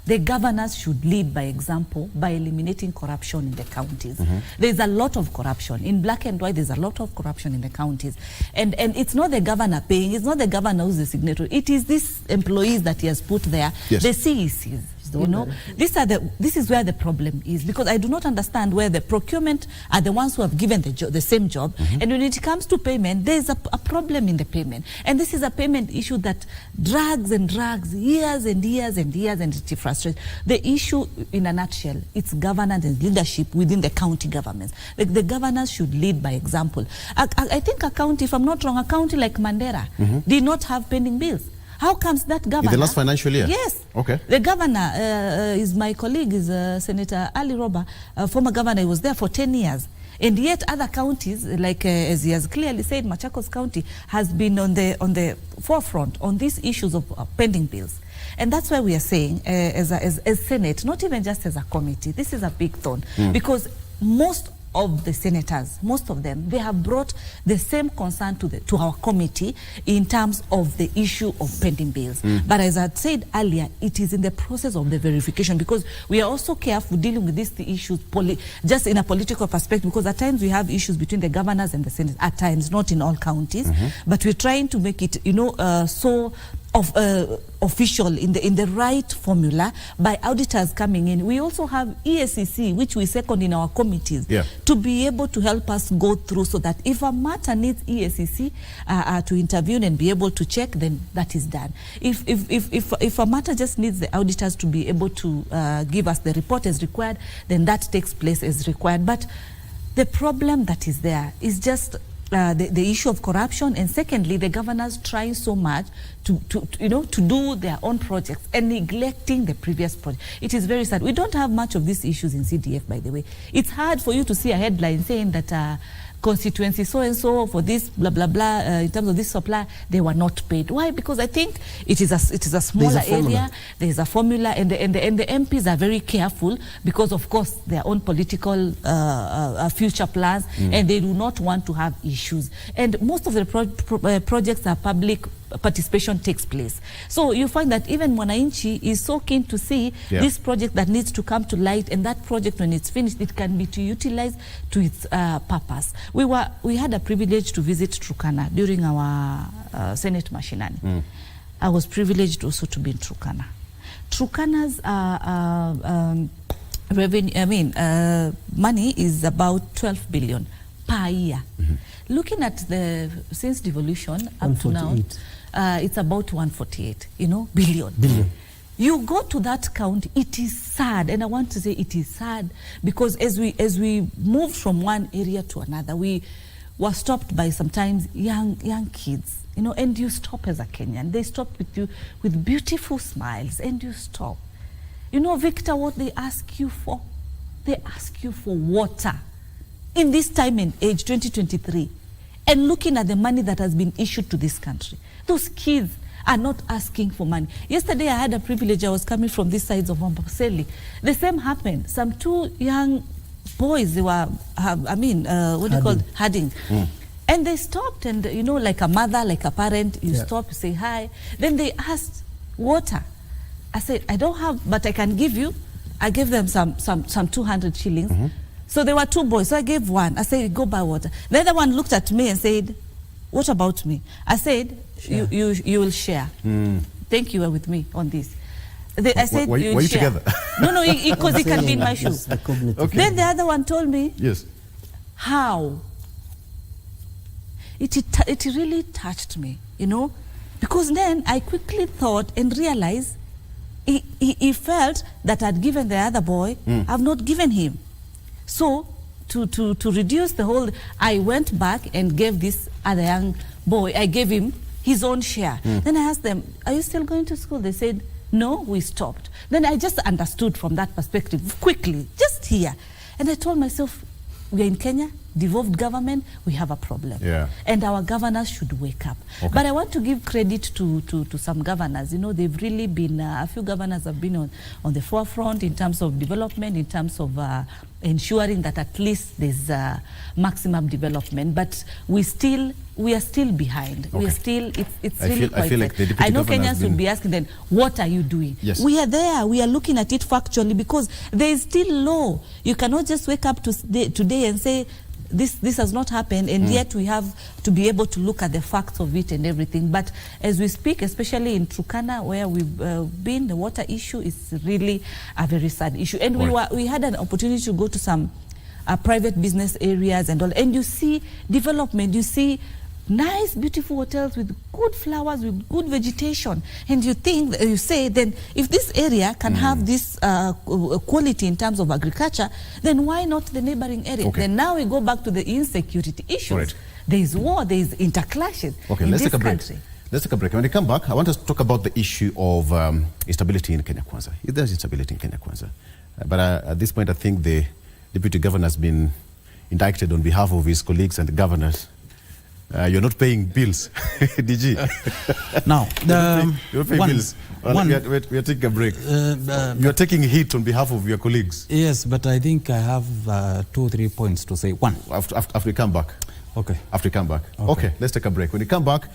The governors should lead by example by eliminating corruption in the counties. There's a lot of corruption. In black and white, there's a lot of corruption in the counties. And it's not the governor paying, it's not the governor who's the signatory. It is these employees that he has put there, the CECs, You know, this is where the problem is, because I do not understand where the procurement are the ones who have given the same job, and when it comes to payment, there is a problem in the payment, and this is a payment issue that drags and drags years and years and years, and it frustrates. The issue, in a nutshell, it's governance and leadership within the county governments. The governors should lead by example. I think a county, if I'm not wrong, a county like Mandera did not have pending bills. How comes that governor... In the last financial year? Yes. Okay. The governor is my colleague, is Senator Ali Roba, former governor. He was there for 10 years. And yet other counties, like as he has clearly said, Machakos County has been on the forefront on these issues of pending bills. And that's why we are saying, as Senate, not even just as a committee, this is a big thorn, because most of the senators, most of them, they have brought the same concern to our committee in terms of the issue of pending bills. But as I said earlier, it is in the process of the verification, because we are also careful dealing with these issues just in a political perspective, because at times we have issues between the governors and the Senate, at times, not in all counties, but we're trying to make it, so official in the right formula by auditors coming in. We also have ESCC, which we second in our committees, to be able to help us go through, so that if a matter needs ESCC to intervene and be able to check, then that is done. If a matter just needs the auditors to be able to give us the report as required, then that takes place as required. But the problem that is there is just the issue of corruption, and secondly, the governors trying so much to do their own projects and neglecting the previous project. It is very sad. We don't have much of these issues in CDF, by the way. It's hard for you to see a headline saying that constituency so and so for this blah blah blah in terms of this supply, they were not paid. Why? Because I think it is a smaller area. There is a formula, and the MPs are very careful, because of course their own political future plans, and they do not want to have issues. And most of the projects are public participation takes place. So you find that even Mwananchi is so keen to see this project that needs to come to light, and that project, when it's finished, it can be utilized to its purpose. We had a privilege to visit Turkana during our Senate Mashinani. I was privileged also to be in Turkana. Turkana's revenue, money is about 12 billion per year. Looking at since devolution up to now, it's about 148, billion. You go to that count, it is sad, and I want to say it is sad, because as we moved from one area to another, we were stopped by sometimes young kids, and you stop as a Kenyan. They stop with you with beautiful smiles, and you stop. Victor, what they ask you for? They ask you for water. In this time and age, 2023, and looking at the money that has been issued to this country, those kids are not asking for money. Yesterday, I had a privilege. I was coming from this side of Wambapaseli. The same happened. Some two young boys, they were, herding. And they stopped, and like a mother, like a parent, you stop, you say hi. Then they asked water. I said, I don't have, but I can give you. I gave them some 200 shillings. So there were two boys, so I gave one. I said, go buy water. The other one looked at me and said, what about me? I said, you will share. Thank you, were with me on this. I said, were you together? No, because he can be in my shoes. Okay. Then the other one told me, yes. How? It really touched me, because then I quickly thought and realized he felt that I'd given the other boy, I've not given him. So to reduce the whole, I went back and gave this other young boy, I gave him his own share. Then I asked them, are you still going to school? They said, no, we stopped. Then I just understood from that perspective quickly, just here. And I told myself, we are in Kenya, devolved government, we have a problem. And our governors should wake up. But I want to give credit to some governors. They've really been, a few governors have been on the forefront in terms of development, in terms of ensuring that at least there's maximum development. But we are still behind. We are still, it's really quite. I feel like the deputy I know governor Kenyans would be asking them, what are you doing? Yes. We are there. We are looking at it factually, because there is still law. You cannot just wake up today and say, this has not happened, and yet we have to be able to look at the facts of it and everything. But as we speak, especially in Turkana, where we've been, the water issue is really a very sad issue. And we had an opportunity to go to some private business areas and all, and you see development, you see nice, beautiful hotels with good flowers, with good vegetation, and you say, then if this area can have this quality in terms of agriculture, then why not the neighboring area? Okay. Then now we go back to the insecurity issues. Right. There is war, there is interclashes in let's this take a break. country. Let's take a break. When we come back, I want us to talk about the issue of instability in Kenya Kwanza. There's instability in Kenya Kwanza. But at this point, I think the Deputy Governor has been indicted on behalf of his colleagues and the governors. You're not paying bills, DG. Now, you're not paying bills. We are taking a break. You're taking heat on behalf of your colleagues. Yes, but I think I have 2 or 3 points to say. One. After we come back. Okay. After we come back. Okay, let's take a break. When we come back,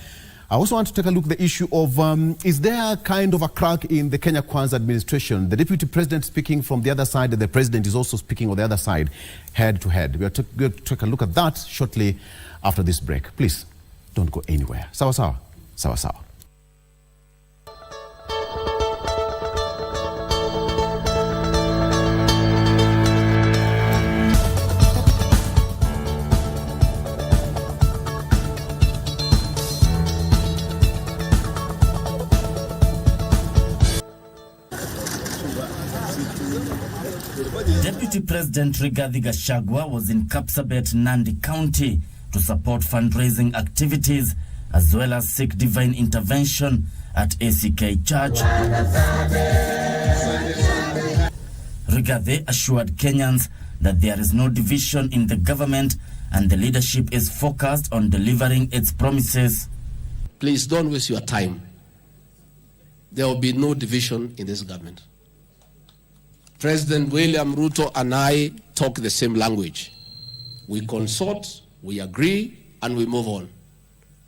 I also want to take a look at the issue of, is there kind of a crack in the Kenya Kwanza administration? The Deputy President speaking from the other side, and the President is also speaking on the other side, head to head. We're going to take a look at that shortly after this break. Please, don't go anywhere. Sawa sawa. Sawa sawa. Deputy President Rigathi Gachagua was in Kapsabet, Nandi County to support fundraising activities as well as seek divine intervention at ACK Church. Rigathi assured Kenyans that there is no division in the government and the leadership is focused on delivering its promises. Please don't waste your time. There will be no division in this government. President William Ruto and I talk the same language. We consult, we agree, and we move on.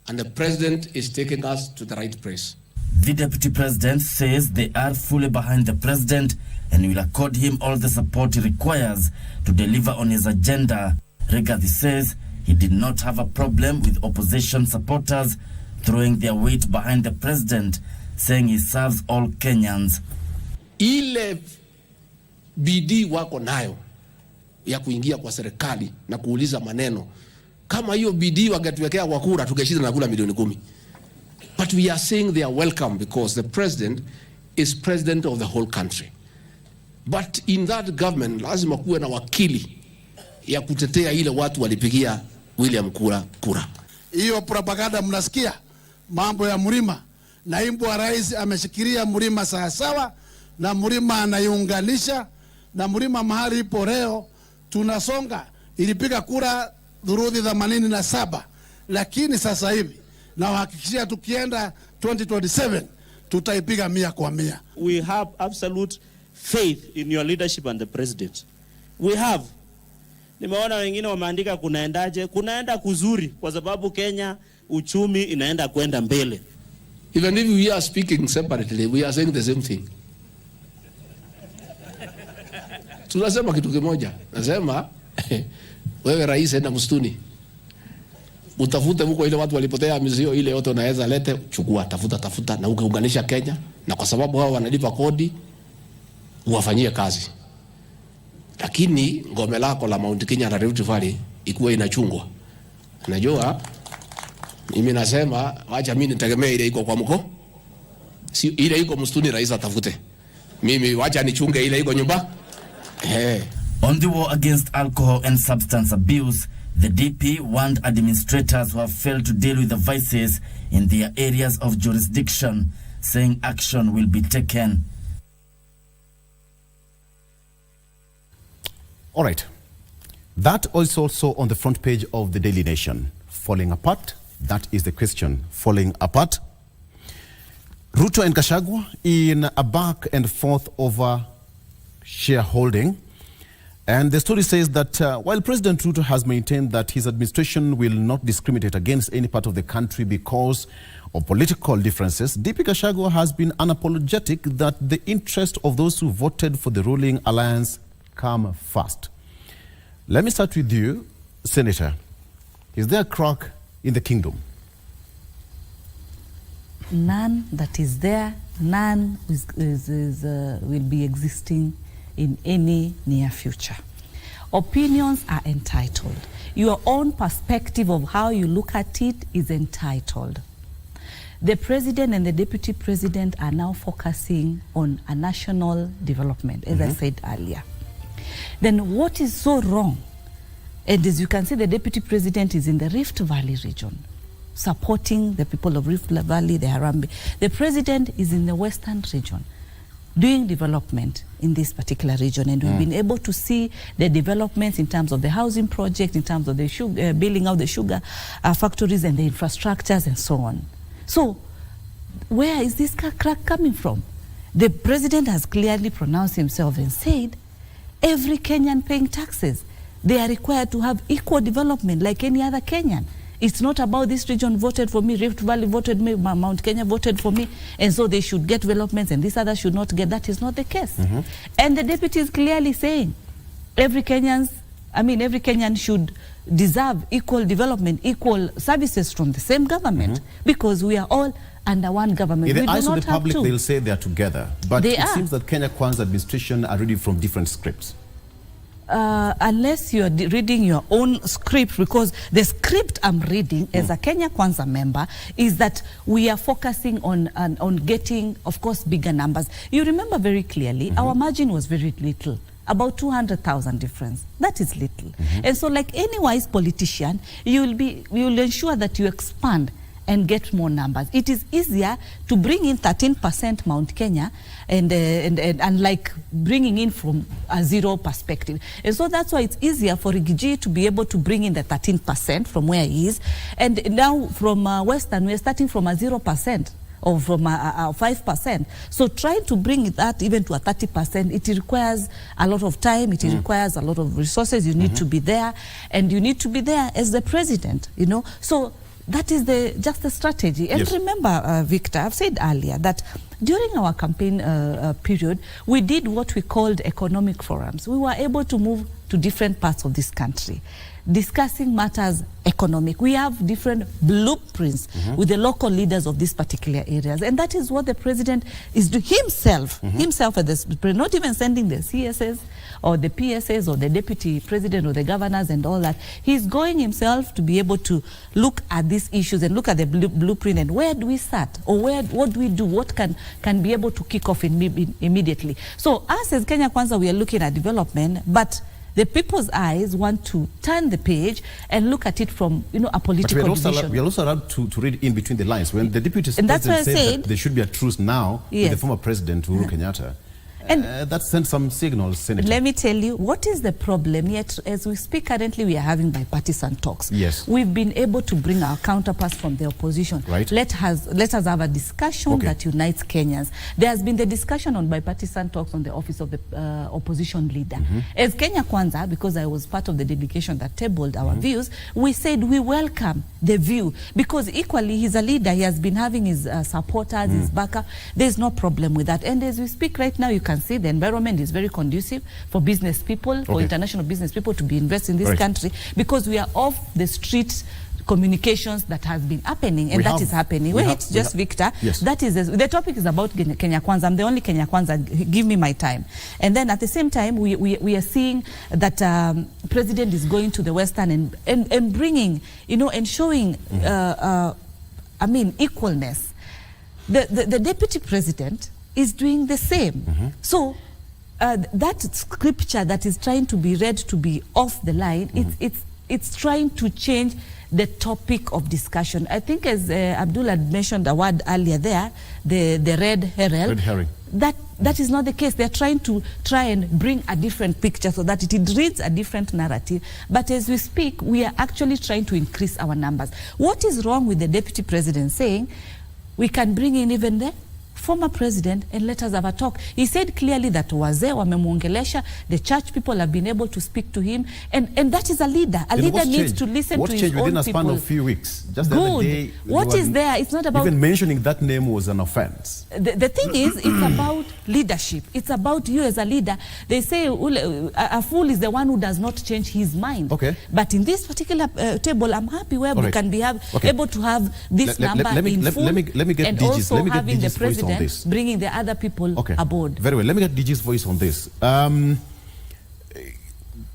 And the president is taking us to the right place. The deputy president says they are fully behind the president and will accord him all the support he requires to deliver on his agenda. Rigathi says he did not have a problem with opposition supporters throwing their weight behind the president, saying he serves all Kenyans. Ile bidii wako nayo ya kuingia kwa serikali na kuuliza maneno. Kama hiyo bidii wangetuwekea kwa kura tungeshinda na kula milioni 10. But we are saying they are welcome because the president is president of the whole country. But in that government lazima kuwe na wakili ya kutetea ile watu walipigia William kura. Hiyo propaganda mnasikia mambo ya Mlima. Naibu wa rais ameshikilia Mlima sawa na Mlima anaiunganisha na Mlima mahali ipo leo tunasonga. Ilipiga kura dhuruthi 87, lakini sasa hivi na uhakikishia tukienda 2027 tutaipiga 100%. We have absolute faith in your leadership and the president. We have. Nimeona wengine wameandika kunaendaje? Kunaenda kuzuri kwa sababu Kenya uchumi inaenda kwenda mbele. Even if we are speaking separately, we are saying the same thing. Tunasema kitu kimoja. Nasema wewe rais enda msituni. Utafute huko ile watu walipotea mizio ile yote unaweza lete, chukua, tafuta na ukaunganisha Kenya, na kwa sababu hao wanalipa kodi uwafanyie kazi. Lakini ngome lako la Mount Kenya na Rift Valley ikuwe inachungwa. Unajua mimi nasema wacha mimi nitegemee ile iko kwa mko. Si ile iko msituni rais atafute. Mimi wacha nichunge ile iko nyumba. On the war against alcohol and substance abuse, the DP warned administrators who have failed to deal with the vices in their areas of jurisdiction, saying action will be taken. All right. That is also on the front page of the Daily Nation. Falling apart? That is the question. Falling apart? Ruto and Gachagua in a back and forth over shareholding. And the story says that while President Ruto has maintained that his administration will not discriminate against any part of the country because of political differences, DP Gachagua has been unapologetic that the interest of those who voted for the ruling alliance come first. Let me start with you, Senator, is there a crack in the kingdom? None that is there, none will be existing in any near future. Opinions are entitled. Your own perspective of how you look at it is entitled. The president and the deputy president are now focusing on a national development, as I said earlier. Then what is so wrong? And as you can see, the deputy president is in the Rift Valley region, supporting the people of Rift Valley, the Harambee. The president is in the Western region, doing development in this particular region, and we've been able to see the developments in terms of the housing project, in terms of the sugar, building out the sugar factories and the infrastructures and so on. So where is this crack coming from? The president has clearly pronounced himself and said every Kenyan paying taxes, they are required to have equal development like any other Kenyan. It's not about this region voted for me, Rift Valley voted me, Mount Kenya voted for me, and so they should get developments and this other should not get. That is not the case. And the deputy is clearly saying every Kenyan should deserve equal development, equal services from the same government, because we are all under one government. In the we eyes do of not the public, have to. they'll say they are together, but it seems that Kenya Kwanza administration are reading from different scripts. Unless you are reading your own script, because the script I'm reading as a Kenya Kwanza member is that we are focusing on getting, of course, bigger numbers. You remember very clearly, our margin was very little, about 200,000 difference. That is little. And so like any wise politician, you will ensure that you expand and get more numbers. It is easier to bring in 13% Mount Kenya and like bringing in from a zero perspective. And so that's why it's easier for Rigiji to be able to bring in the 13% from where he is. And now from Western, we're starting from a 0%. Or from a 5%. So trying to bring that even to a 30%, it requires a lot of time, it requires a lot of resources. You need to be there, and you need to be there as the president, you know. So that is just the strategy. And remember, Victor, I've said earlier that during our campaign period, we did what we called economic forums. We were able to move to different parts of this country, discussing matters economic. We have different blueprints with the local leaders of these particular areas. And that is what the president is doing himself at this, not even sending the CSS or the PSS or the deputy president or the governors and all that. He's going himself to be able to look at these issues and look at the blueprint and where do we start, or what do we do, what can be able to kick off immediately. So us as Kenya Kwanza, we are looking at development, but the people's eyes want to turn the page and look at it from, you know, a political vision. We are also allowed to read in between the lines. When the deputy president said that there should be a truce now with the former president, Uhuru Kenyatta, and that sent some signals, Senator. Let me tell you, what is the problem? Yet, as we speak currently, we are having bipartisan talks. Yes. We've been able to bring our counterparts from the opposition. Right. Let us have a discussion that unites Kenyans. There has been the discussion on bipartisan talks on the office of the opposition leader. As Kenya Kwanza, because I was part of the delegation that tabled our views, we said we welcome the view, because equally he's a leader. He has been having his supporters, his backer. There's no problem with that. And as we speak right now, you can see the environment is very conducive for business people, for international business people to be investing in this country, because we are off the street communications that has been happening, and that is happening. Wait, just Victor, that is the topic is about Kenya Kwanza. I'm the only Kenya Kwanza. Give me my time. And then at the same time, we are seeing that president is going to the Western and bringing, you know, and showing, equalness. The deputy president is doing the same. So that scripture that is trying to be read to be off the line, it's trying to change the topic of discussion. I think as Abdul had mentioned a word earlier there, the red herring. That is not the case. They're trying and bring a different picture so that it reads a different narrative. But as we speak, we are actually trying to increase our numbers. What is wrong with the deputy president saying we can bring in even the former president and let us have a talk? He said clearly that wazee wamemuongelesha, the church people have been able to speak to him, and that is a leader. A leader needs to listen to his own people. What changed within a span of a few weeks? Just the other day, what is there? It's not about... Even mentioning that name was an offense. The thing is, it's about leadership. It's about you as a leader. They say a fool is the one who does not change his mind. Okay. But in this particular table, I'm happy where we can be able to have this number in full, let me get and DG's, also having the president this. bringing the other people aboard. Very well. Let me get DG's voice on this.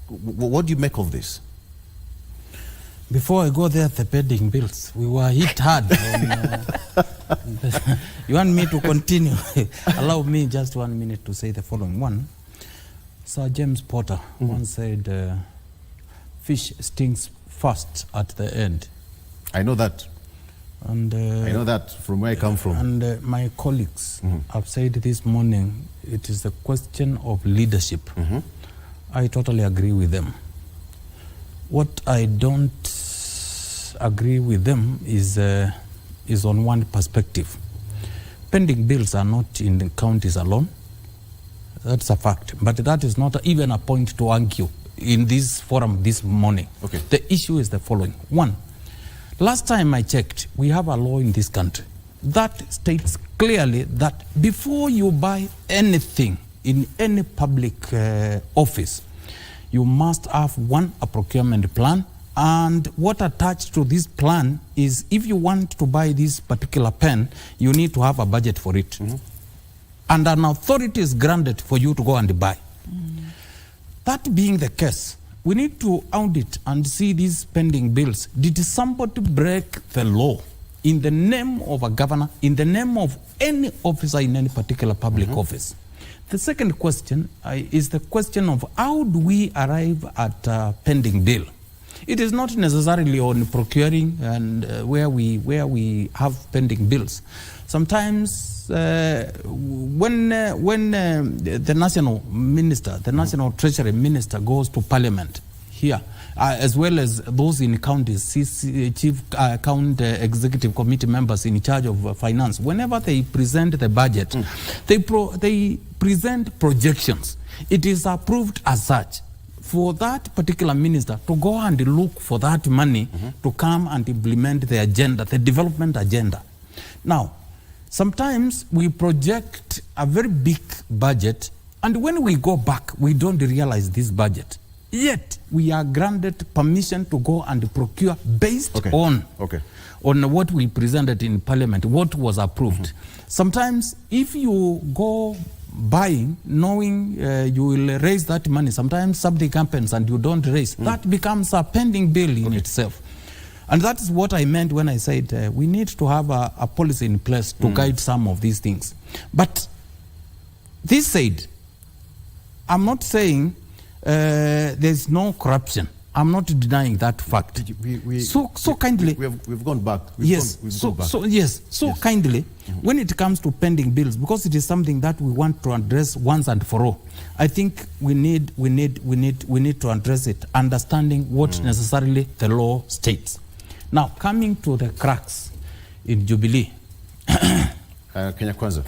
What do you make of this? Before I go there, the pending bills, we were hit hard. You want me to continue? Allow me just 1 minute to say the following. One, Sir James Potter once said, fish stings first at the end. I know that. And I know that from where I come from. And my colleagues have said this morning, it is a question of leadership. I totally agree with them. What I don't agree with them is on one perspective. Pending bills are not in the counties alone. That's a fact. But that is not even a point to argue in this forum this morning. Okay. The issue is the following. One, last time I checked, we have a law in this country that states clearly that before you buy anything in any public office, you must have a procurement plan, and what attached to this plan is if you want to buy this particular pen, you need to have a budget for it. And an authority is granted for you to go and buy. That being the case, we need to audit and see these pending bills. Did somebody break the law in the name of a governor, in the name of any officer in any particular public office? The second question is the question of how do we arrive at a pending bill? It is not necessarily on procuring and where we have pending bills. Sometimes when the national minister, the national treasury minister goes to parliament here, as well as those in counties, chief account executive committee members in charge of finance, whenever they present the budget, they present projections. It is approved as such for that particular minister to go and look for that money to come and implement the agenda, the development agenda. Now, sometimes we project a very big budget, and when we go back, we don't realize this budget. Yet, we are granted permission to go and procure based on what we presented in Parliament, what was approved. Sometimes, if you go buying, knowing you will raise that money, sometimes something happens and you don't raise. That becomes a pending bill in itself. And that is what I meant when I said we need to have a policy in place to guide some of these things. But this said, I'm not saying there's no corruption. I'm not denying that fact. So kindly, we've gone back. Kindly, when it comes to pending bills, because it is something that we want to address once and for all, I think we need to address it, understanding what necessarily the law states. Now, coming to the cracks in Jubilee. Kenya Kwanza.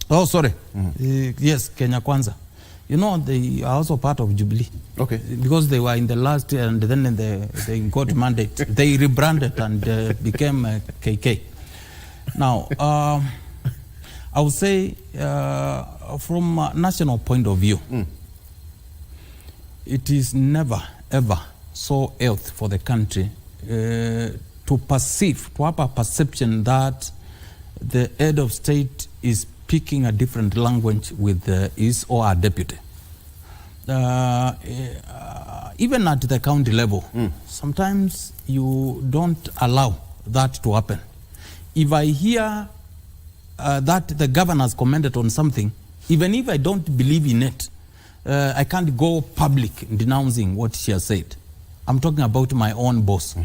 Oh, sorry. Yes, Kenya Kwanza. You know, they are also part of Jubilee. Okay. Because they were in the last, and then they got mandate. They rebranded and became KK. Now, I would say, from a national point of view, it is never, ever so healthy for the country to have a perception that the head of state is speaking a different language with his or her deputy. Even at the county level, sometimes you don't allow that to happen. If I hear that the governor has commented on something, even if I don't believe in it, I can't go public denouncing what she has said. I'm talking about my own boss.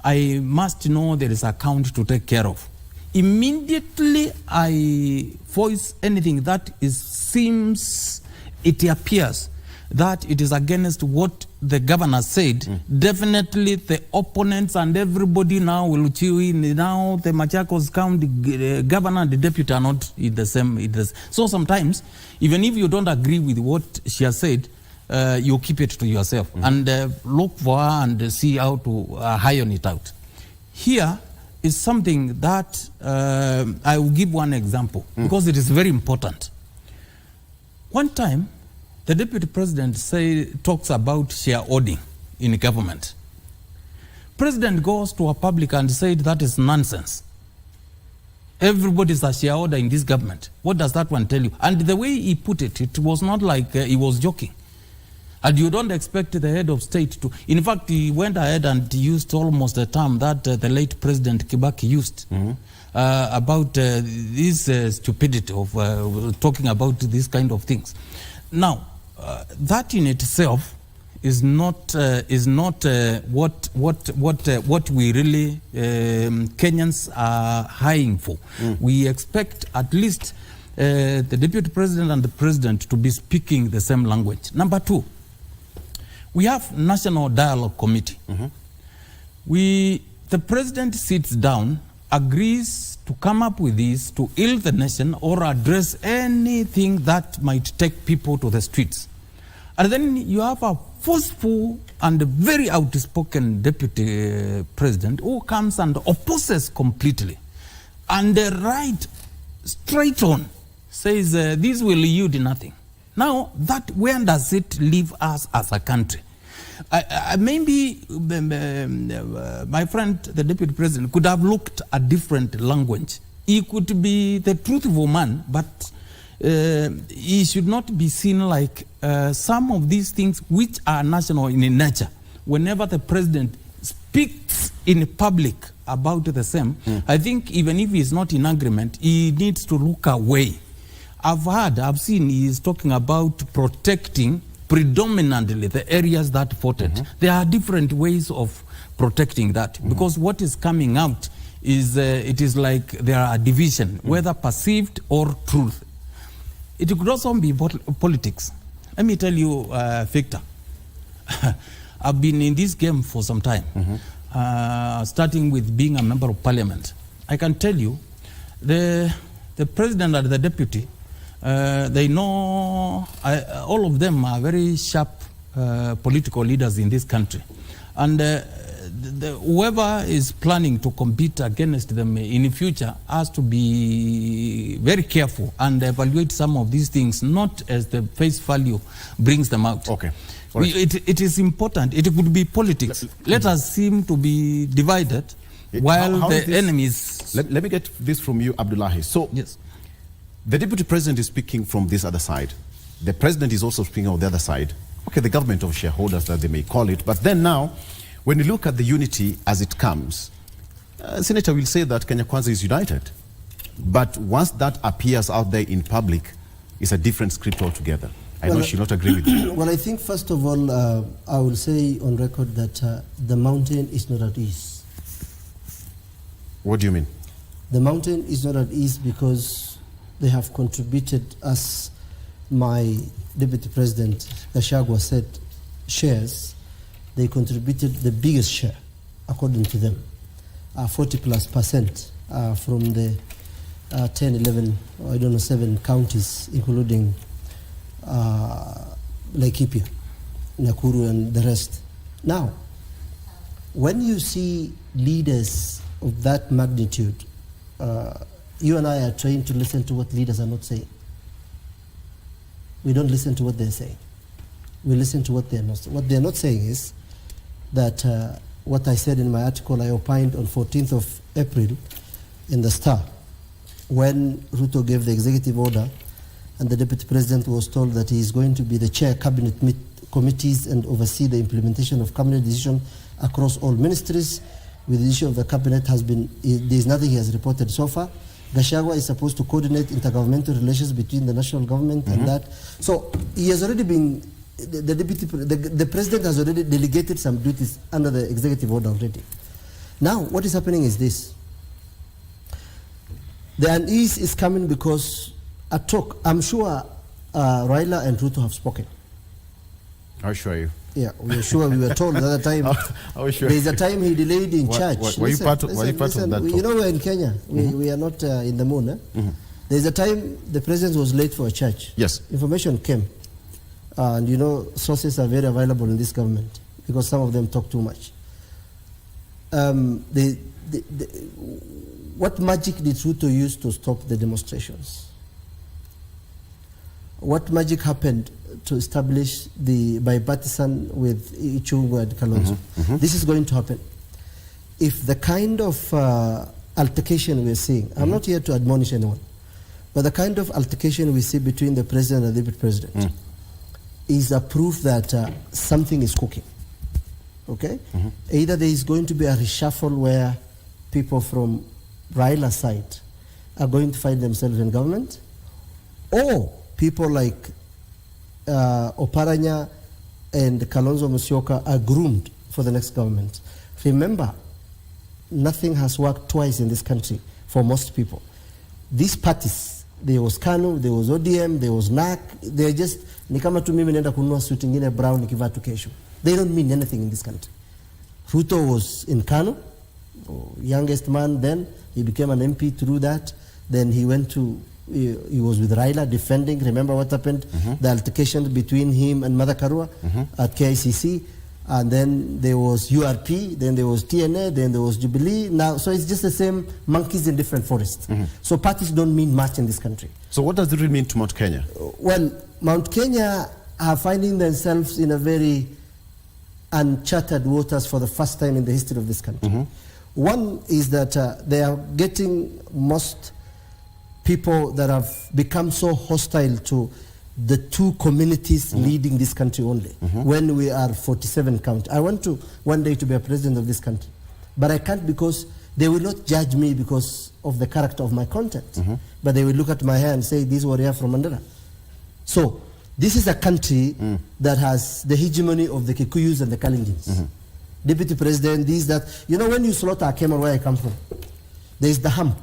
I must know there is a account to take care of. Immediately I voice anything that it appears that it is against what the governor said, definitely the opponents and everybody now will chew in. Now the Machakos County governor and the deputy are not in the same. So sometimes, even if you don't agree with what she has said, you keep it to yourself and look for her and see how to iron it out. Here is something that I will give one example because it is very important. One time, the deputy president talks about shareholding in government. President goes to a public and said that is nonsense. Everybody is a shareholder in this government. What does that one tell you? And the way he put it, it was not like he was joking. And you don't expect the head of state to... In fact, he went ahead and used almost the term that the late President Kibaki used about this stupidity of talking about these kind of things. Now, that in itself is not what we really Kenyans are hiring for. We expect at least the deputy president and the president to be speaking the same language. Number two, we have National Dialogue Committee. The president sits down, agrees to come up with this to ill the nation or address anything that might take people to the streets. And then you have a forceful and very outspoken deputy president who comes and opposes completely. And right straight on says this will yield nothing. Now, where does it leave us as a country? Maybe my friend, the deputy president, could have looked at different language. He could be the truthful man, but he should not be seen like some of these things which are national in nature. Whenever the president speaks in public about the same, I think even if he's not in agreement, he needs to look away. I've seen he is talking about protecting predominantly the areas that voted. There are different ways of protecting that, because what is coming out is it is like there are a division, whether perceived or truth. It could also be politics. Let me tell you, Victor, I've been in this game for some time, starting with being a member of parliament. I can tell you, the president and the deputy, they know, all of them are very sharp political leaders in this country. And whoever is planning to compete against them in the future has to be very careful and evaluate some of these things, not as the face value brings them out. Okay. Right. It is important. It could be politics. Let us seem to be divided while how the enemies... Let me get this from you, Abdullahi. So, yes. The deputy president is speaking from this other side. The president is also speaking on the other side. Okay, the government of shareholders, that they may call it. But then now, when you look at the unity as it comes, Senator will say that Kenya Kwanza is united. But once that appears out there in public, it's a different script altogether. I know she'll not agree with you. Well, I think first of all, I will say on record that the mountain is not at ease. What do you mean? The mountain is not at ease because they have contributed, as my deputy president Gachagua said, shares. They contributed the biggest share, according to them, 40+% from the 10, 11, I don't know, 7 counties, including Laikipia, Nakuru, and the rest. Now, when you see leaders of that magnitude, you and I are trained to listen to what leaders are not saying. We don't listen to what they're saying. We listen to what they're not saying. What they're not saying is that what I said in my article, I opined on 14th of April in the Star, when Ruto gave the executive order and the deputy president was told that he is going to be the chair cabinet committees and oversee the implementation of cabinet decision across all ministries. With the issue of the cabinet has been, there is nothing he has reported so far. Gachagua is supposed to coordinate intergovernmental relations between the national government and that. So he has already been, the president has already delegated some duties under the executive order already. Now, what is happening is this. The unease is coming because a talk, I'm sure Raila and Ruto have spoken. I'll show you. Yeah, we are sure. We were told the other time. There is a time he delayed in church. Were you part of that? You know, we're in Kenya. We are not in the moon. There is a time the president was late for a church. Yes. Information came. And you know, sources are very available in this government because some of them talk too much. What magic did Ruto use to stop the demonstrations? what magic happened to establish the bipartisan with Ichungu and Kalonzo. This is going to happen. If the kind of altercation we're seeing, I'm not here to admonish anyone, but the kind of altercation we see between the president and the deputy president is a proof that something is cooking. Okay? Either there is going to be a reshuffle where people from Raila's side are going to find themselves in government, or people like Oparanya and Kalonzo Musyoka are groomed for the next government. Remember, nothing has worked twice in this country for most people. These parties, there was KANU, there was ODM, there was NAC, they're just, ni kama tu mimi nenda kununua suit ingine brown nikivaa tu kesho. They don't mean anything in this country. Ruto was in KANU, youngest man then, he became an MP through that, then he went to, he was with Raila defending, remember what happened? The altercation between him and Mother Karua at KICC, and then there was URP, then there was TNA, then there was Jubilee. Now, so it's just the same monkeys in different forests. So parties don't mean much in this country. So what does it really mean to Mount Kenya? Well, Mount Kenya are finding themselves in a very uncharted waters for the first time in the history of this country. One is that they are getting most people that have become so hostile to the two communities leading this country only, when we are 47 count. I want to one day to be a president of this country, but I can't because they will not judge me because of the character of my content, but they will look at my hair and say, this warrior from Mandela. So this is a country that has the hegemony of the Kikuyus and the Kalingins. Deputy President, these, that. You know, when you slaughter a camel, where I come from, there is the hump.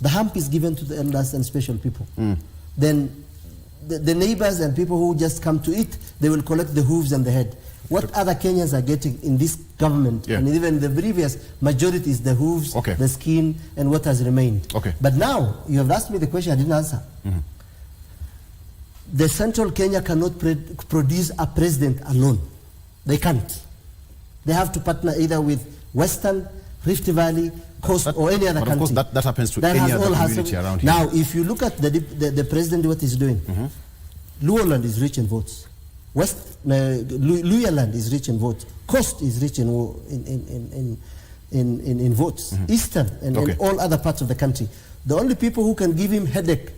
The hump is given to the elders and special people. Then the neighbors and people who just come to eat, they will collect the hooves and the head. What other Kenyans are getting in this government, and even the previous majority, is the hooves, the skin, and what has remained. But now, you have asked me the question I didn't answer. The central Kenya cannot produce a president alone. They can't. They have to partner either with Western, Rift Valley, Coast, or any other country. Of course, that happens to any other community around here. Now, if you look at the president, what he's doing, Luoland is rich in votes. Luyaland is rich in votes. Coast is rich in votes. Eastern and all other parts of the country. The only people who can give him headache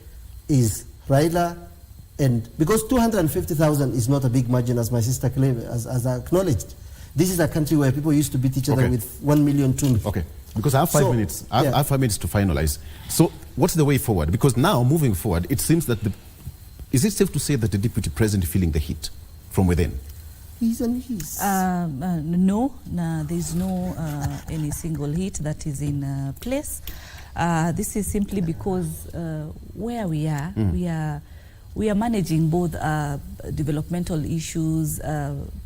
is Raila, and because 250,000 is not a big margin, as my sister claimed, as I acknowledged. This is a country where people used to beat each other with 1 million, 2 million. Okay, because I have 5 minutes. I have 5 minutes to finalize. So what's the way forward? Because now, moving forward, it seems that is it safe to say that the deputy president is feeling the heat from within? He's on his. No, there's no any single heat that is in place. This is simply because where we are, we are managing both developmental issues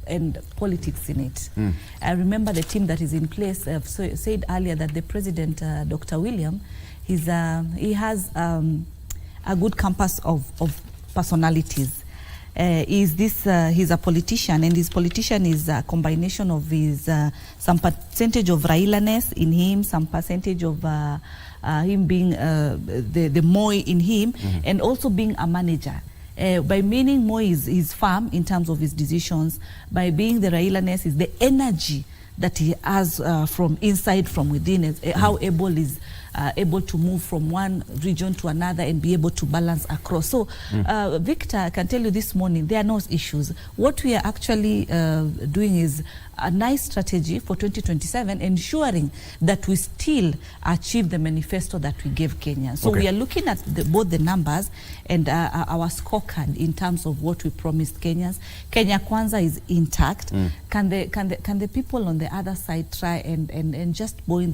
and politics in it. I remember the team that is in place said earlier that the president, Dr. William, he has a good compass of personalities. He's a politician, and his politician is a combination of his some percentage of Raila-ness in him, some percentage of him being the Moi in him, and also being a manager. By meaning Moi is firm in terms of his decisions. By being the Raila-ness is the energy that he has from inside, from within, how able is able to move from one region to another and be able to balance across. So Victor, I can tell you this morning, there are no issues. What we are actually doing is a nice strategy for 2027, ensuring that we still achieve the manifesto that we gave Kenya. So we are looking at both the numbers and our scorecard in terms of what we promised Kenyans. Kenya Kwanza is intact. Can the people on the other side try and just join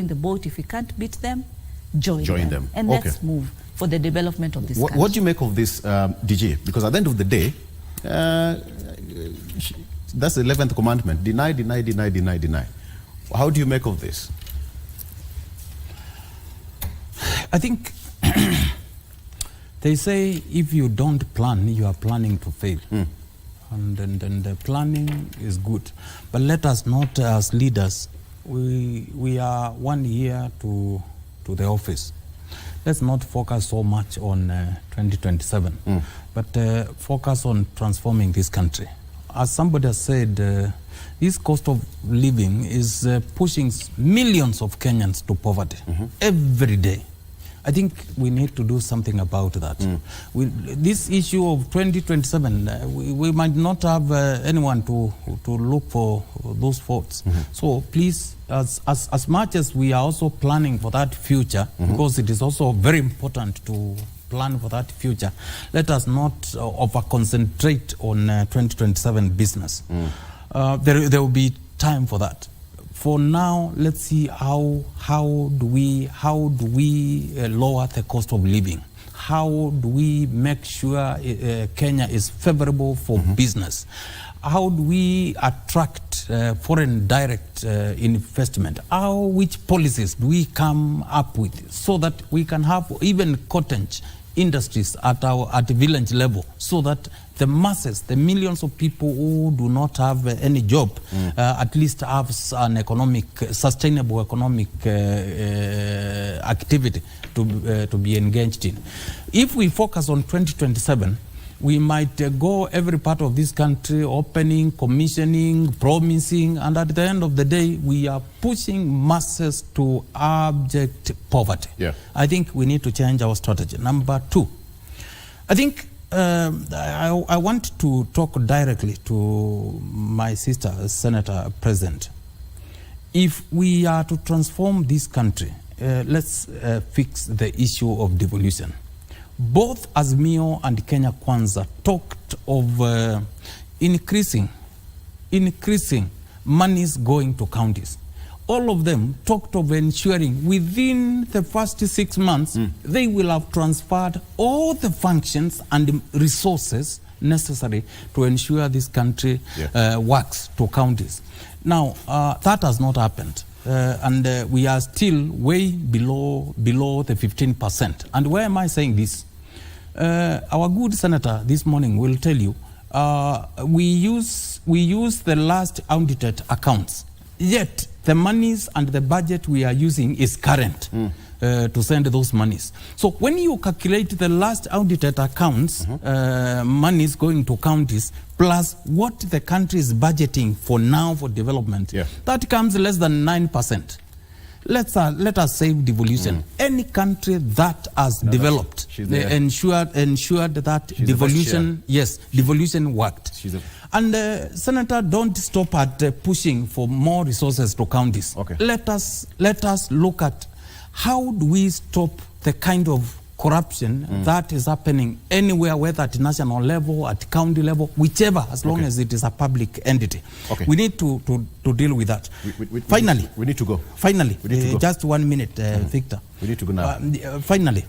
the boat? If we can't beat them, join them. And let's move for the development of this country. What do you make of this, DJ? Because at the end of the day, that's the 11th commandment. Deny, deny, deny, deny, deny. How do you make of this? I think they say if you don't plan, you are planning to fail. And then the planning is good. But let us not, as leaders, we are 1 year to the office. let's not focus so much on 2027, but focus on transforming this country. As somebody has said, this cost of living is pushing millions of Kenyans to poverty every day. I think we need to do something about that. This issue of 2027, we might not have anyone to look for those votes. So please, as much as we are also planning for that future, because it is also very important to plan for that future, let us not over-concentrate on 2027 business. There will be time for that. For now, let's see how do we lower the cost of living? How do we make sure Kenya is favorable for business? How do we attract foreign direct investment? Which policies do we come up with so that we can have even cottage industries at village level, so that the masses, the millions of people who do not have any job, at least have an sustainable economic activity to be engaged in. If we focus on 2027, we might go every part of this country opening, commissioning, promising, and at the end of the day, we are pushing masses to abject poverty. I think we need to change our strategy. Number two, I think I want to talk directly to my sister, Senator President. If we are to transform this country, let's fix the issue of devolution. Both Azimio and Kenya Kwanza talked of increasing monies going to counties. All of them talked of ensuring within the first 6 months they will have transferred all the functions and resources necessary to ensure this country works to counties. Now, that has not happened. And we are still way below the 15%. And why am I saying this? Our good senator this morning will tell you, we use the last audited accounts, yet the monies and the budget we are using is current to send those monies. So when you calculate the last audited accounts, monies going to counties, plus what the country is budgeting for now for development, that comes less than 9%. Let us save devolution. Any country that has developed, they ensured that devolution worked. And Senator, don't stop at pushing for more resources to counties. Let us look at how do we stop the kind of corruption that is happening anywhere, whether at national level, at county level, whichever, as long as it is a public entity. We need to deal with that. Finally, we need to go. Finally, we need to go. Just 1 minute, Victor. We need to go now. Finally,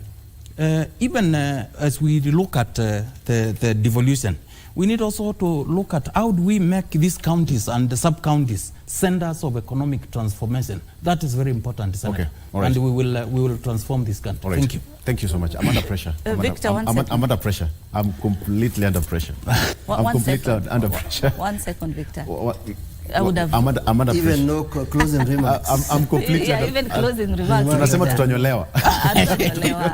even as we look at the devolution, we need also to look at how do we make these counties and the sub-counties centers of economic transformation. That is very important, Senator. And we will transform this country. Thank you. Thank you so much. I'm under pressure. Victor, I'm under pressure. I'm completely under pressure. I'm completely under pressure. 1 second, Victor. I would have I'm under even pressure. no closing remarks. I'm completely even closing remarks. Tunasema tutanyolewa.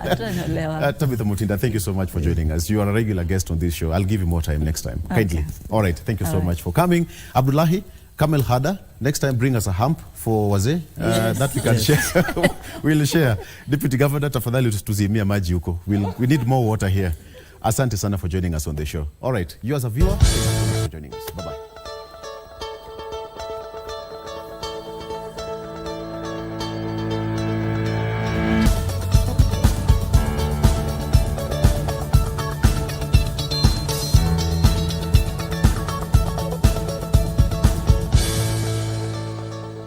Tutanyolewa. Tabitha Mutinda, thank you so much for joining us. You are a regular guest on this show. I'll give you more time next time. Kindly. All right. Thank you so much for coming. Abdullahi, Kamel Hada, next time bring us a hump for Wazee that we can share. We'll share. Deputy Governor, tafadhali tuzimia maji huko. We need more water here. Asante sana for joining us on the show. All right. You as a viewer, thank you so much for joining us. Bye-bye.